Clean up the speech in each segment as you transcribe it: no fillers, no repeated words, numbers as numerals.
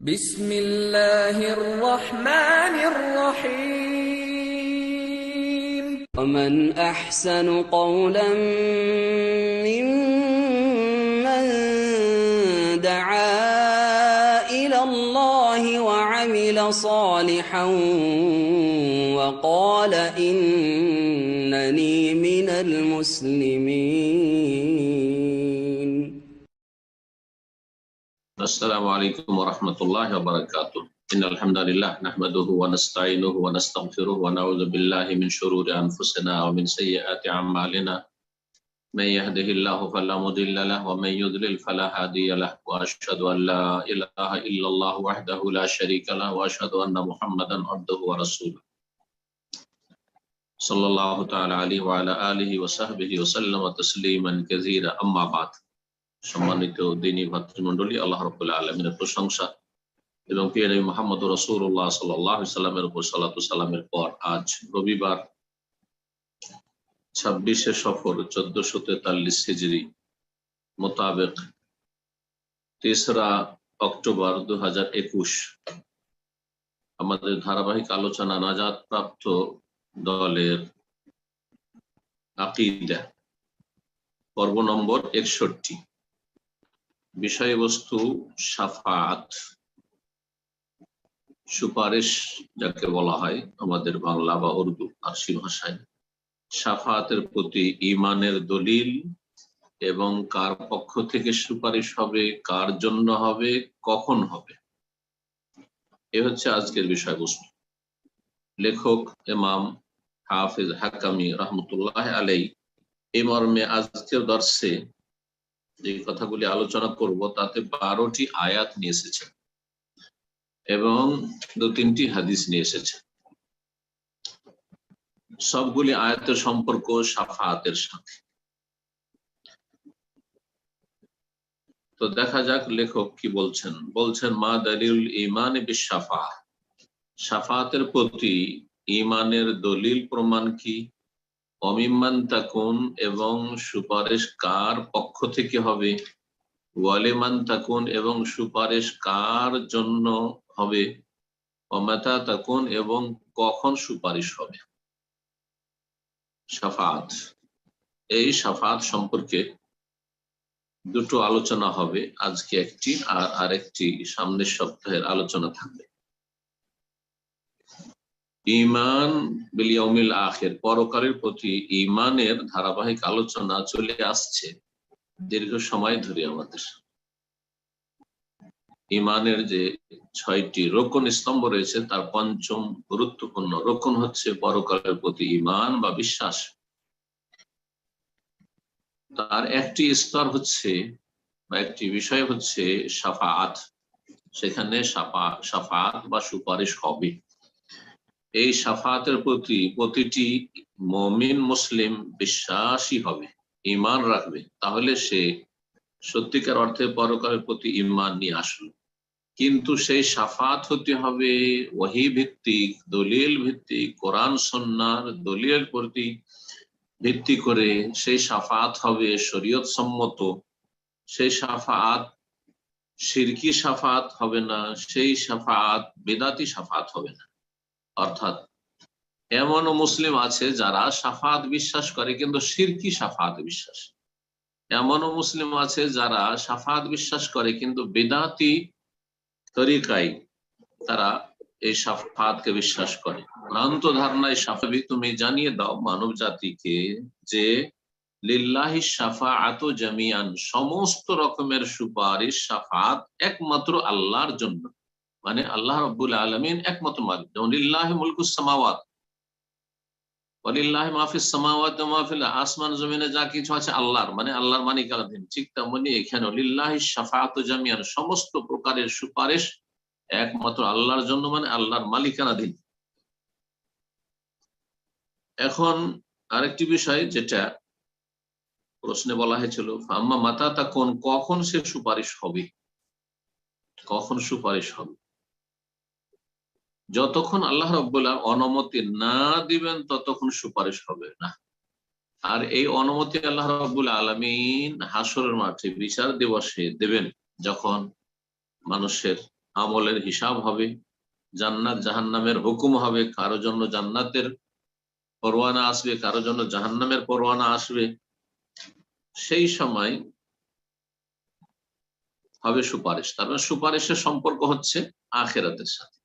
بسم الله الرحمن الرحيم ومن أحسن قولا ممن دعا إلى الله وعمل صالحا وقال إنني من المسلمين. السلام عليكم ورحمة الله وبركاته. إن الحمد لله نحمده ونستعينه ونستغفره ونعوذ بالله من شرور أنفسنا ومن سيئات أعمالنا. من يهده الله فلا مضل له ومن يضلل فلا هادي له وأشهد أن لا إله إلا الله وحده لا شريك له وأشهد أن محمدا عبده ورسوله صلى الله تعالى عليه وعلى آله وصحبه وسلم تسليما كثيرا أما بعد. সম্মানিত দ্বীনী ভাতৃমণ্ডলী, আল্লাহ রাব্বুল আলামিনের প্রশংসা এবং প্রিয় নবী মুহাম্মদ রাসূলুল্লাহ সাল্লাল্লাহু আলাইহি সাল্লামের উপর সালাতু সালামের পর আজ রবিবার 26শে সফর 1443 হিজরি মোতাবেক 3রা অক্টোবর 2021 আমাদের ধারাবাহিক আলোচনা নাজাত প্রাপ্ত দলের আকীদা পর্ব নম্বর 61। বিষয়বস্তু শাফাআত, সুপারিশ যাকে বলা হয় আমাদের বাংলা বা উর্দু ফার্সি ভাষায়। শাফাআতের প্রতি ঈমানের দলিল এবং কার পক্ষ থেকে সুপারিশ হবে, কার জন্য হবে, কখন হবে, এ হচ্ছে আজকের বিষয়বস্তু। লেখক ইমাম হাফিজ হাকামি রহমতুল্লাহ আলাইহি এই মর্মে আজকের দর্শে যে কথাগুলি আলোচনা করব তাতে 12টি আয়াত নিয়ে এসেছেন এবং 2-3টি হাদিস নিয়ে এসেছেন। সবগুলি আয়াতের সম্পর্ক শাফাআতের সাথে। তো দেখা যাক লেখক কি বলছেন। বলছেন মা দালিলুল ঈমান বিশ-শাফাআহ, শাফাআতের প্রতি ঈমানের দলিল প্রমাণ কি, অমিম্মান তাকুন এবং সুপারিশ কার পক্ষ থেকে হবে, ওয়ালিমান তাকুন এবং সুপারিশ কার জন্য হবে, অমাতা তাকুন এবং কখন সুপারিশ হবে। শাফাআত, এই শাফাআত সম্পর্কে দুটো আলোচনা হবে, আজকে একটি আর আরেকটি সামনের সপ্তাহের আলোচনা থাকবে। ঈমান বিল ইয়াউমিল আখির, পরকালের প্রতি ঈমানের ধারাবাহিক আলোচনা চলে আসছে দীর্ঘ সময় ধরে। আমাদের ঈমানের যে 6টি রোকন স্তম্ভ রয়েছে তার পঞ্চম গুরুত্বপূর্ণ রোকন হচ্ছে পরকালের প্রতি ঈমান বা বিশ্বাস। তার একটি স্তর হচ্ছে বা একটি বিষয় হচ্ছে শাফাআত। সেখানে শাফাআত বা সুপারিশ হবে। এই শাফাআতের প্রতি প্রতিটি মুমিন মুসলিম বিশ্বাসী হবে, ঈমান রাখবে, তাহলে সে সত্যিকার অর্থে পরকালের প্রতি ঈমান নিয়ে আসলো। কিন্তু সেই শাফাআত হতে হবে ওহী ভিত্তিক, দলিল ভিত্তিক, কোরআন সুন্নাহর দলিলের প্রতি ভিত্তি করে সেই শাফাআত হবে শরীয়ত সম্মত। সেই শাফাআত শিরকি শাফাআত হবে না, সেই শাফাআত বিদআতি শাফাআত হবে না। অর্থাৎ এমনও মুসলিম আছে যারা শাফাআত বিশ্বাস করে কিন্তু শিরকি শাফাআত বিশ্বাস, এমনও মুসলিম আছে যারা শাফাআত বিশ্বাস করে কিন্তু বিদআতি তরিকায় তারা এই শাফাআতকে বিশ্বাস করে। ভ্রান্ত ধারণায় শাফাবি তুমি জানিয়ে দাও মানব জাতিকে যে লিল্লাহি শাফাআতু জামিআন, সমস্ত রকমের সুপারিশ শাফাআত একমাত্র আল্লাহর জন্য, মানে আল্লাহ রাব্বুল আলামিন একমাত্র মালিক। যেমন লিল্লাহি মুলকুস সামাওয়াত ওয়ালিল্লাহি মা ফিস সামাওয়াতি ওয়া মা ফিল, আসমান জমিনে যা কিছু আছে আল্লাহর, মানে আল্লাহর মালিকানাধীন। ঠিক তেমনি এখানে লিল্লাহি শাফাআতু জামিআন, সমস্ত প্রকারের সুপারিশ একমাত্র আল্লাহর জন্য, মানে আল্লাহর মালিকানাধীন। এখন আরেকটি বিষয় যেটা প্রশ্নে বলা হয়েছিল, আম্মা মাতা তাকুন, কখন সে সুপারিশ হবে, কখন সুপারিশ হবে। যতক্ষণ আল্লাহ রাব্বুল আলামিন অনুমতি না দিবেন ততক্ষণ সুপারিশ হবে না। আর এই অনুমতি আল্লাহ রাব্বুল আলামিন হাসরের মাঠে বিচার দিবসে দেবেন, যখন মানুষের আমলের হিসাব হবে, জান্নাত জাহান্নামের হুকুম হবে, কারো জন্য জান্নাতের পরোয়ানা আসবে, কারো জন্য জাহান্নামের পরোয়ানা আসবে। সেই সময় হবে সুপারিশ। তার মানে সুপারিশের সম্পর্ক হচ্ছে আখিরাতের সাথে।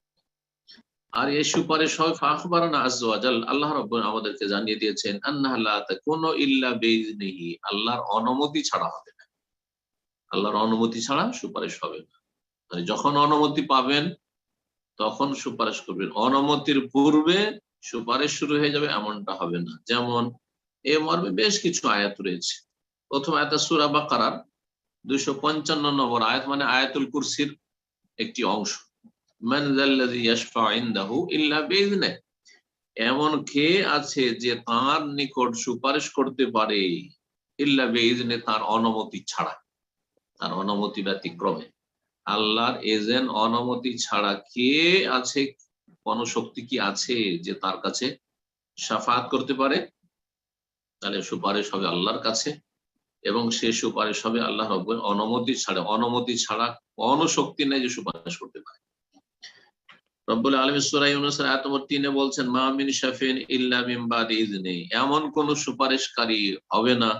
আর এই সুপারিশ হয় ফাখবারানা আযজা ওয়া জাল, আল্লাহ রাব্বুল আমাদেরকে জানিয়ে দিয়েছেন আন্নাহা লা তাকুনু ইল্লা বিইজনিহি, আল্লাহর অনুমতি ছাড়া হবে না। আল্লাহর অনুমতি ছাড়া সুপারিশ হবে না। মানে যখন অনুমতি পাবেন তখন সুপারিশ করবেন, অনুমতির পূর্বে সুপারিশ শুরু হয়ে যাবে এমনটা হবে না। যেমন এ মর্মে বেশ কিছু আয়াত রয়েছে। প্রথম আয়াত সূরা বাকারার 255 নম্বর আয়াত, মানে আয়াতুল কুরসির একটি অংশ। মান যাল্লাযী ইয়াশফাউ ইনদাহু ইল্লা বিইজনিহি, এমন কে আছে যে তার নিকট সুপারিশ করতে পারে ইল্লা বিইজনিহি, তার অনুমতি ছাড়া, তার অনুমতি ব্যতিক্রমে। আল্লাহর এজেন্ট অনুমতি ছাড়া কে আছে, কোন শক্তি কি আছে যে তার কাছে শাফাআত করতে পারে? তাহলে সুপারিশ হবে আল্লাহর কাছে, এবং সে সুপারিশ হবে আল্লাহ রাব্বুল অনুমতি ছাড়া। অনুমতি ছাড়া কোন শক্তি নেই যে সুপারিশ করতে পারে। রব্বুল আলামিন সূরা ইউনূসের আয়াত নম্বর 3 এ বলছেন মা মিন শাফিন ইল্লা মিন বাদি ইযনি, এমন কোন সুপারিশকারী হবে না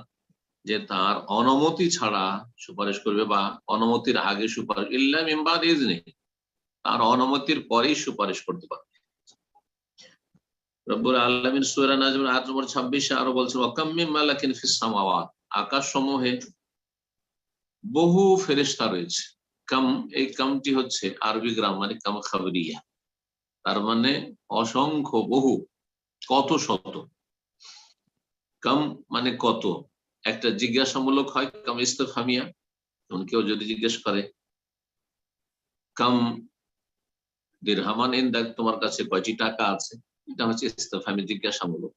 যে তার অনুমতি ছাড়া সুপারিশ করবে, বা অনুমতির আগে সুপারিশ, ইল্লা মিন বাদি ইযনি, তার অনুমতির পরেই সুপারিশ করতে পারবে। রব্বুল আলামিন সূরা নাজম আয়াত নম্বর 26 এ আরো বলছেন ওয়া কাম মিন মালাকিন ফিস সামাওয়াত, আকাশসমূহে বহু ফেরেশতা রয়েছে। কাম, এই কামটি হচ্ছে আরবি গ্রাম, মানে কাম খাবরিয়া, তার মানে অসংখ্য, বহু, কত শত। কাম মানে কত, একটা জিজ্ঞাসামূলক হয়, কাম ইস্তেফহামিয়া। কেউ যদি জিজ্ঞেস করে কাম দিরহামান ইনদাক, তোমার কাছে কয়টি টাকা আছে, এটা হচ্ছে ইস্তেফহামি, জিজ্ঞাসামূলক।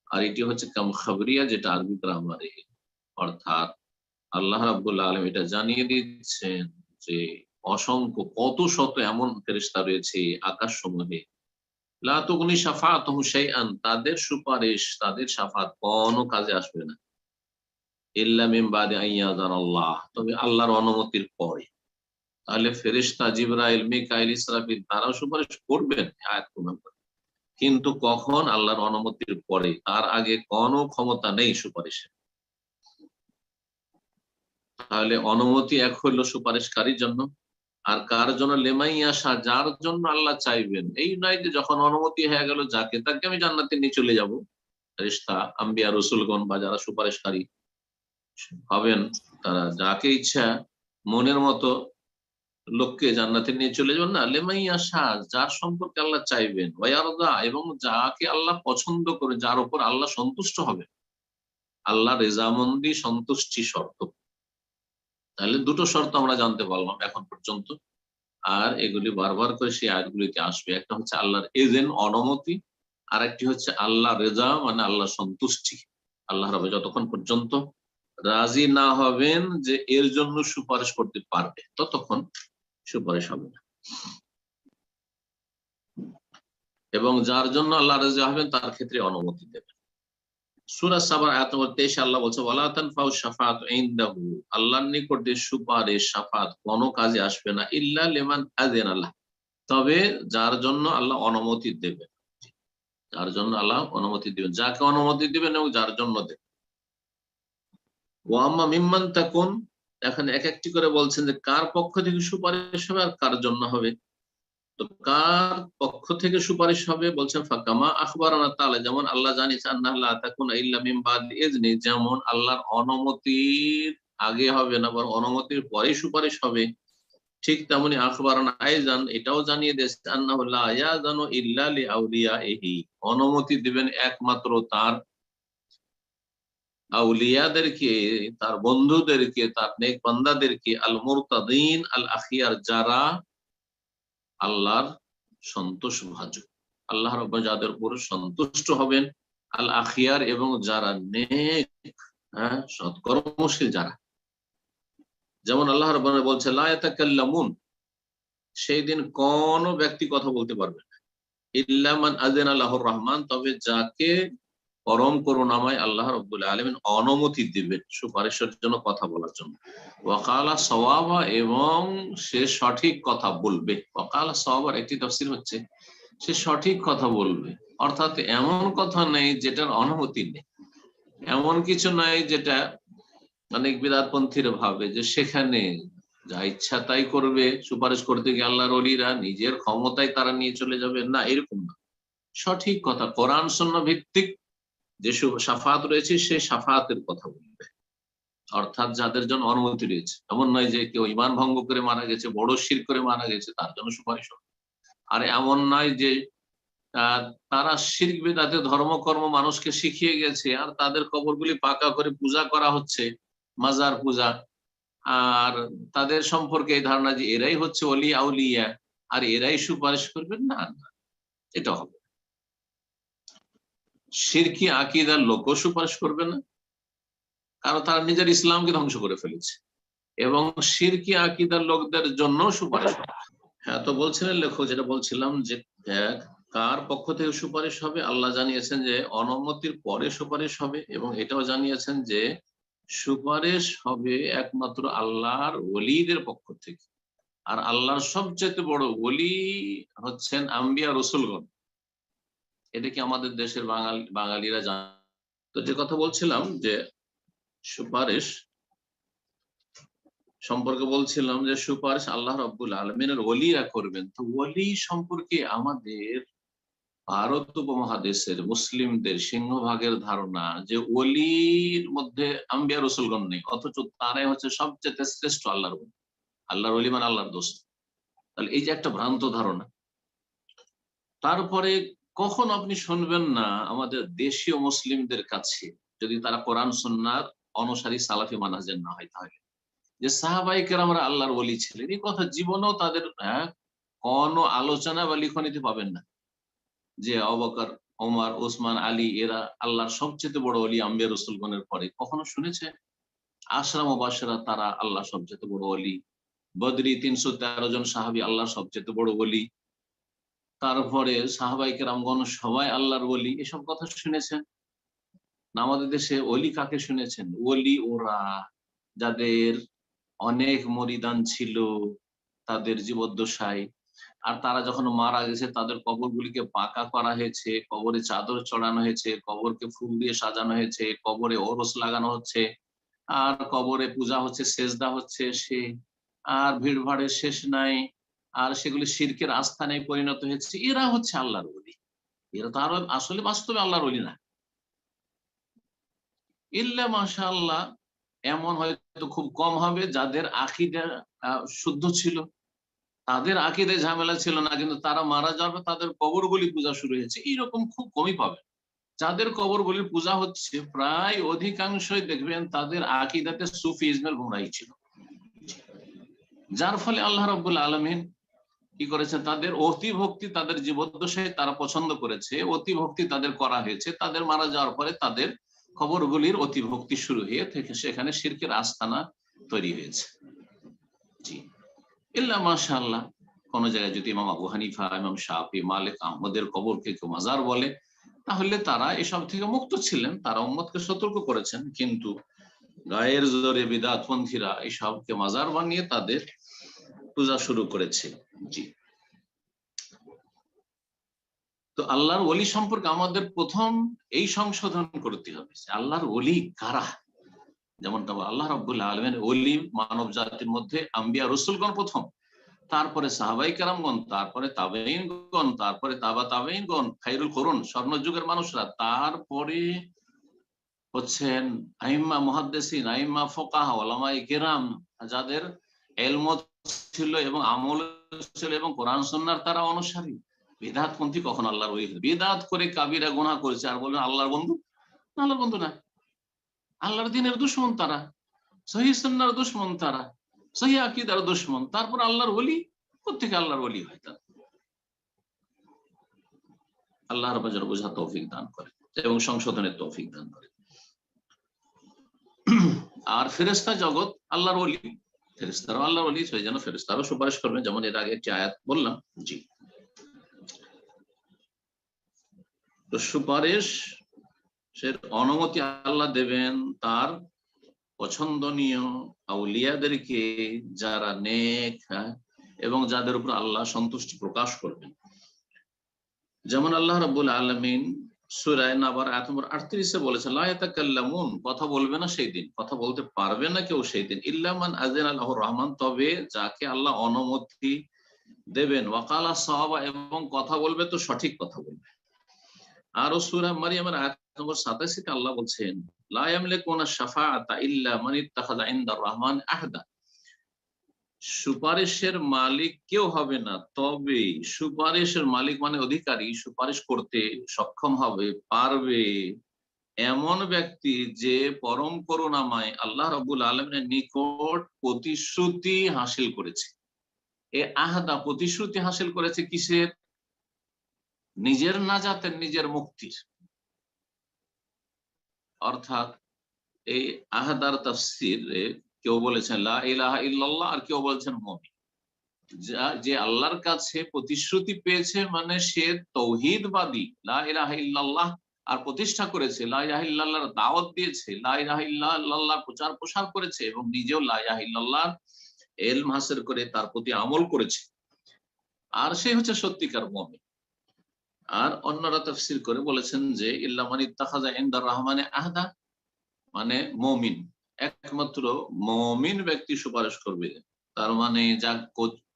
আর এটি হচ্ছে কাম খাবরিয়া, যেটা আরবি গ্রামারে। অর্থাৎ আল্লাহ রাব্বুল আলামিন এটা জানিয়ে দিচ্ছেন যে অসংখ্য, কত শত এমন ফেরেশতা রয়েছে আকাশ সমূহে, লা তুগনি শাফাআতুহুম শাইআন, তাদের সুপারিশ, তাদের শাফাত কোনো কাজে আসবে না, ইল্লা মিন বাদি আইয়াযানাল্লাহ, তবে আল্লাহর অনুমতির পরে। তাহলে ফেরেশতা জিবরাইল, মিকাইল, ইসরাফিল তারাও সুপারিশ করবেন আয়াত প্রমাণ করে, কিন্তু কখন? আল্লাহর অনুমতির পরে, তার আগে কোনো ক্ষমতা নেই সুপারিশের। তাহলে অনুমতি এক হইলো সুপারিশকারীর জন্য, আর কার জন্য? লেমাই আসা, যার জন্য আল্লাহ চাইবেন। এই নয় যে যখন অনুমতি হয়ে গেল যাকে তাকে আমি জান্নাতে নিয়ে চলে যাব। ফেরেশতা, আম্বিয়া, রসুলগণ বা যারা সুপারিশকারী হবেন, তারা যাকে ইচ্ছা মনের মতো লোককে জান্নাতে নিয়ে চলে যাবেন না। লেমাই আসা, যার সম্পর্কে আল্লাহ চাইবেন, ওয়ারদা, এবং যাকে আল্লাহ পছন্দ করে, যার উপর আল্লাহ সন্তুষ্ট হবে, আল্লাহ রেজামন্দি, সন্তুষ্টি শর্ত। তাহলে দুটো শর্ত আমরা জানতে পারলাম এখন পর্যন্ত, আর এগুলি বারবার করে সেই আয়াতগুলিতে আসবে। একটা হচ্ছে আল্লাহর এজেন্ট, অনুমতি, আর একটি হচ্ছে আল্লাহ রেজা, মানে আল্লাহ সন্তুষ্টি। আল্লাহ রাব্বু যতক্ষণ পর্যন্ত রাজি না হবেন যে এর জন্য সুপারিশ করতে পারবে, ততক্ষণ সুপারিশ হবে না। এবং যার জন্য আল্লাহ রাজি হবেন তার ক্ষেত্রে অনুমতি দেবেন। সূরা সাবার আয়াত নম্বর 23 আল্লাহ বলছে ওয়ালা তানফাউ শাফাআতু ইনদাহু, আল্লাহর নিকটে সুপারিশ, শাফাত কোনো কাজে আসবে না, ইল্লা লিমান আযিনা লাহ, তবে যার জন্য আল্লাহ অনুমতি দেবেন, যার জন্য আল্লাহ অনুমতি দিবেন, যাকে অনুমতি দিবেন এবং যার জন্য দেবেন। ওয়া আম্মা মিম্মান তাকুন, এখন এক একটি করে বলছেন যে কার পক্ষ থেকে সুপারিশ হবে আর কার জন্য হবে। তো কার পক্ষ থেকে সুপারিশ হবে বলছেন ফাকামা আখবারানা তাআলা, যেমন আল্লাহ জানিয়েছেন আন্নাহা লা তাকুনা ইল্লা মিন বাদি ইযনি, যেমন আল্লাহর অনুমতির আগে হবে না, বরং অনুমতির পরেই সুপারিশ হবে, ঠিক তেমনি আখবারানা আইজান, এটাও জানিয়ে দিয়েছে আন্নাহু লা ইয়াযানু ইল্লা লিআউলিয়াইহি, অনুমতি দিবেন একমাত্র তার আউলিয়াদেরকে, তার বন্ধুদেরকে, তার নেক বান্দাদেরকে, আল মুরতাদিন আল আখিয়ার, যারা আল্লাহর সন্তোষ ভাজক, আল্লাহ রাব্বুল যাদের উপর সন্তুষ্ট হবেন, আল আখিয়ার, এবং যারা নেক, সৎকর্মশীল যারা। যেমন আল্লাহ রাব্বুল বলছে লা ইয়াতাকাল্লামুন, সেই দিন কোন ব্যক্তি কথা বলতে পারবে না, ইল্লা মান আযানা লাহুর রহমান, তবে যাকে পরম করুণাময় আল্লাহ রাব্বুল আলামিন অনুমতি দিবেন সুপারিশের জন্য কথা বলার জন্য। ওয়াকালা সওয়াবা, এবং সে সঠিক কথা বলবে। ওয়াকালা সওয়াবার একটি তাফসীর হচ্ছে সে সঠিক কথা বলবে, অর্থাৎ এমন কথা নেই যেটার অনুমতি নেই, এমন কিছু নাই যেটা অনেক বিদআতপন্থীরা ভাবে যে সেখানে যা ইচ্ছা তাই করবে, সুপারিশ করতে গিয়ে আল্লাহর ওলিরা নিজের ক্ষমতায় তারা নিয়ে চলে যাবে, না, এরকম না। সঠিক কথা, কোরআন সুন্নাহ ভিত্তিক যে শাফাআত রয়েছে সেই শাফাআতের কথা বলবে, অর্থাৎ যাদের জন্য অনুমতি রয়েছে। এমন নয় যে কেউ ঈমান ভঙ্গ করে মারা গেছে, বড় শিরক করে মারা গেছে, তার জন্য সুপারিশ হবে। আর এমন নয় যে তারা শিরক বিদআতে ধর্মকর্ম মানুষকে শিখিয়ে গেছে আর তাদের কবরগুলি পাকা করে পূজা করা হচ্ছে, মাজার পূজা, আর তাদের সম্পর্কে এই ধারণা যে এরাই হচ্ছে ওলি আউলিয়া আর এরাই সুপারিশ করবেন, না না, এটা হবে। শিরকি আকীদার লোকও সুপারিশ করবে না, কারণ তারা নিজের ইসলামকে ধ্বংস করে ফেলেছে, এবং শিরকি আকীদার লোকদের জন্য সুপারিশ হবে। হ্যাঁ, তো বলছিলেন লেখক, যেটা বলছিলাম যে কার পক্ষ থেকে সুপারিশ হবে, আল্লাহ জানিয়েছেন যে অনুমতির পরে সুপারিশ হবে, এবং এটাও জানিয়েছেন যে সুপারিশ হবে একমাত্র আল্লাহর ওলিদের পক্ষ থেকে। আর আল্লাহর সবচেয়ে বড় ওলি হচ্ছেন আম্বিয়া রসুলগণ। এটা কি আমাদের দেশের বাঙালিরা জানে? তো যে কথা বলছিলাম যে সুপারিশ সম্পর্কে বলছিলাম যে সুপারিশ আল্লাহ রাব্বুল আলামিনের ওলিরা করবেন। তো ওলি সম্পর্কে আমাদের ভারত উপমহাদেশের মুসলিমদের সিংহভাগের ধারণা যে ওলির মধ্যে আম্বিয়া রসুলগণ নেই, অথচ তারাই হচ্ছে সবচেয়ে শ্রেষ্ঠ আল্লাহর ওলি। আল্লাহর ওলি মানে আল্লাহর দোস্ত। তাহলে এই যে একটা ভ্রান্ত ধারণা। তারপরে কখন আপনি শুনবেন না আমাদের দেশীয় মুসলিমদের কাছে, যদি তারা কোরআন সুন্নাহর অনুসারী সালাফি মানহাজের না হয়, তাহলে যে সাহাবায়ে কেরামরা আল্লাহর ওলি ছিলেন, এই কথা জীবনেও তাদের কোনো আলোচনা বা লিখনীতে পাবেন না যে আবু বকর, ওমর, ওসমান, আলী এরা আল্লাহর সবচেয়ে বড় ওলি আম্বিয়া রাসূলগণের পরে। কখনো শুনেছে? আশরা মুবাশশিরা তারা আল্লাহর সবচেয়ে বড় ওলি। বদরি 313 জন সাহাবী আল্লাহর সবচেয়ে বড় ওলি। তারপরে সাহাবায়ে কেরামগণ সবাই আল্লাহর ওলি, এসব কথা শুনেছেন না? আমাদের দেশে ওলি কাকে শুনেছেন? ওলি ওরা যাদের অনেক মরিদান ছিল তাদের জীবদ্দশায়, আর তারা যখন মারা গেছে তাদের কবরগুলিকে পাকা করা হয়েছে, কবরে চাদর চড়ানো হয়েছে, কবরকে ফুল দিয়ে সাজানো হয়েছে, কবরে ওরস লাগানো হচ্ছে, আর কবরে পূজা হচ্ছে, সেজদা হচ্ছে, সে আর ভিড় ভাড়ের শেষ নাই, আর সেগুলি শিরকের আস্থানে পরিণত হয়েছে। এরা হচ্ছে আল্লাহর ওলি। এরা তো আরো আসলে বাস্তবে আল্লাহর ওলি না। ইল্লা মাশাআল্লাহ, এমন হয়তো খুব কম হবে যাদের আকীদা শুদ্ধ ছিল, তাদের আকীদায় ঝামেলা ছিল না, কিন্তু তারা মারা যাওয়ার পর তাদের কবরগুলি পূজা শুরু হয়েছে, এইরকম খুব কমই পাবে। যাদের কবরগুলির পূজা হচ্ছে প্রায় অধিকাংশই দেখবেন তাদের আকীদাতে সুফিজমের গোমরাহি ছিল, যার ফলে আল্লাহ রাব্বুল আলামিন কি করেছেন, তাদের অতিভক্তি তাদের জীবদ্দশায় তারা পছন্দ করেছে, অতিভক্তি তাদের করা হয়েছে। তাদের মারা যাওয়ার পরে তাদের কবরগুলির অতিভক্তি শুরু হয়ে থেকে সেখানে শিরকের আস্তানা তৈরি হয়েছে। জি, ইল্লা মাশাআল্লাহ, কোন জায়গায় যদি ইমাম আবু হানিফা, ইমাম শাফি, মালিক, আহমদের কবরকে কেউ মাজার বলে, তাহলে তারা এসব থেকে মুক্ত ছিলেন, তারা উম্মতকে সতর্ক করেছেন। কিন্তু গায়ের জোরে বিদআতপন্থীরা এসবকে মাজার বানিয়ে তাদের পূজা শুরু করেছে। জি, তো আল্লাহর ওলি সম্পর্কে আমাদের প্রথম এই সংশোধন করতে হবে, আল্লাহর ওলি কারা। যেমনটা আল্লাহ রাব্বুল আলামিন ওলি মানব জাতির মধ্যে আম্বিয়া রাসূলগণ প্রথম, তারপরে সাহাবায়ে কেরামগণ, তারপরে তাবেঈনগণ, তারপরে তাবা তাবেঈনগণ, খায়রুল কুরুন স্বর্ণযুগের মানুষরা, তারপরে হচ্ছেন আইম্মা মুহাদ্দিসিন, আইম্মা ফুকাহা, উলামায়ে কেরাম, যাদের ইলম ছিল এবং আমল ছিল এবং কোরআন সুন্নাহর তারা অনুসারী। বিদআতপন্থী কখন আল্লাহর ওলি? বিদআত করে কাবিরা গুনাহ করেছে আর বলবেন আল্লাহর বন্ধু? না, আল্লাহর বন্ধু না, আল্লাহর দ্বীনের দুশমন তারা, সহিহ সুন্নাহর দুশমন তারা, সহিহ আকীদার দুশমন। তারপর আল্লাহর ওলি? কোত্থেকে আল্লাহর ওলি হয় তারা? আল্লাহ রাব্বুল আলামিন বোঝার তৌফিক দান করে এবং সংশোধনের তৌফিক দান করে। আর ফেরেশতা জগৎ আল্লাহর ওলি, ফেরেশতারাও আল্লাহর ওলি, সেই জন্য ফেরেশতারাও সুপারিশ করবেন, যেমন এর আগে একটি আয়াত বললাম। জি, তো সুপারিশ সে অনুমতি আল্লাহ দেবেন তার পছন্দনীয় আউলিয়াদেরকে, যারা নেক, এবং যাদের উপর আল্লাহ সন্তুষ্টি প্রকাশ করবেন। যেমন আল্লাহ রাব্বুল আলামিন সূরা নাবার আয়াত নম্বর 38 এ বলেছেন, লা ইয়াতাকাল্লামুন, কথা বলবে না সেই দিন, কথা বলতে পারবে না কেউ সেই দিন, ইল্লা মান আযিনা লাহুর রহমান, তবে যাকে আল্লাহ অনুমতি দেবেন, ওয়াকালা সাওয়াবা, এবং কথা বলবে তো সঠিক কথা বলবে। আর সূরা মারইয়ামের আয়াত নম্বর 87 তে আল্লাহ বলছেন, লা ইয়ামলিকুনা শাফাআতা ইল্লা মান ইত্তাখাযা ইনদার রহমান আহদা, সুপারিশের মালিক কেউ হবে না, তবে সুপারিশের মালিক মানে অধিকারী, সুপারিশ করতে সক্ষম হবে, পারবে এমন ব্যক্তি যে পরম করুণাময় আল্লাহ রাব্বুল আলামিনের নিকট প্রতিশ্রুতি হাসিল করেছে। এ আহদা, প্রতিশ্রুতি হাসিল করেছে কিসের? নিজের নাজাতের, নিজের মুক্তির। অর্থাৎ এই আহদার তাফসীরে কেউ বলেছেন লা ইলাহা ইল্লাল্লাহ, আর কেউ বলেছেন মুমিন। যে আল্লাহর কাছে প্রতিশ্রুতি পেয়েছে মানে সে তৌহিদবাদী, লা ইলাহা ইল্লাল্লাহ আর প্রতিষ্ঠা করেছে, লা ইলাহা ইল্লাল্লাহর দাওয়াত দিয়েছে, লা ইলাহা ইল্লাল্লাহ প্রচার প্রসার করেছে, এবং নিজেও লা ইলাহা ইল্লাল্লাহ ইলম হাসিল করে তার প্রতি আমল করেছে, আর সে হচ্ছে সত্যিকার মুমিন। আর অন্যরা তাফসীর করে বলেছেন যে ইল্লা মান ইত্তাখাযা ইনদার রহমানে আহদা, মানে মুমিন, একমাত্র মুমিন ব্যক্তি সুপারিশ করবে। তার মানে যা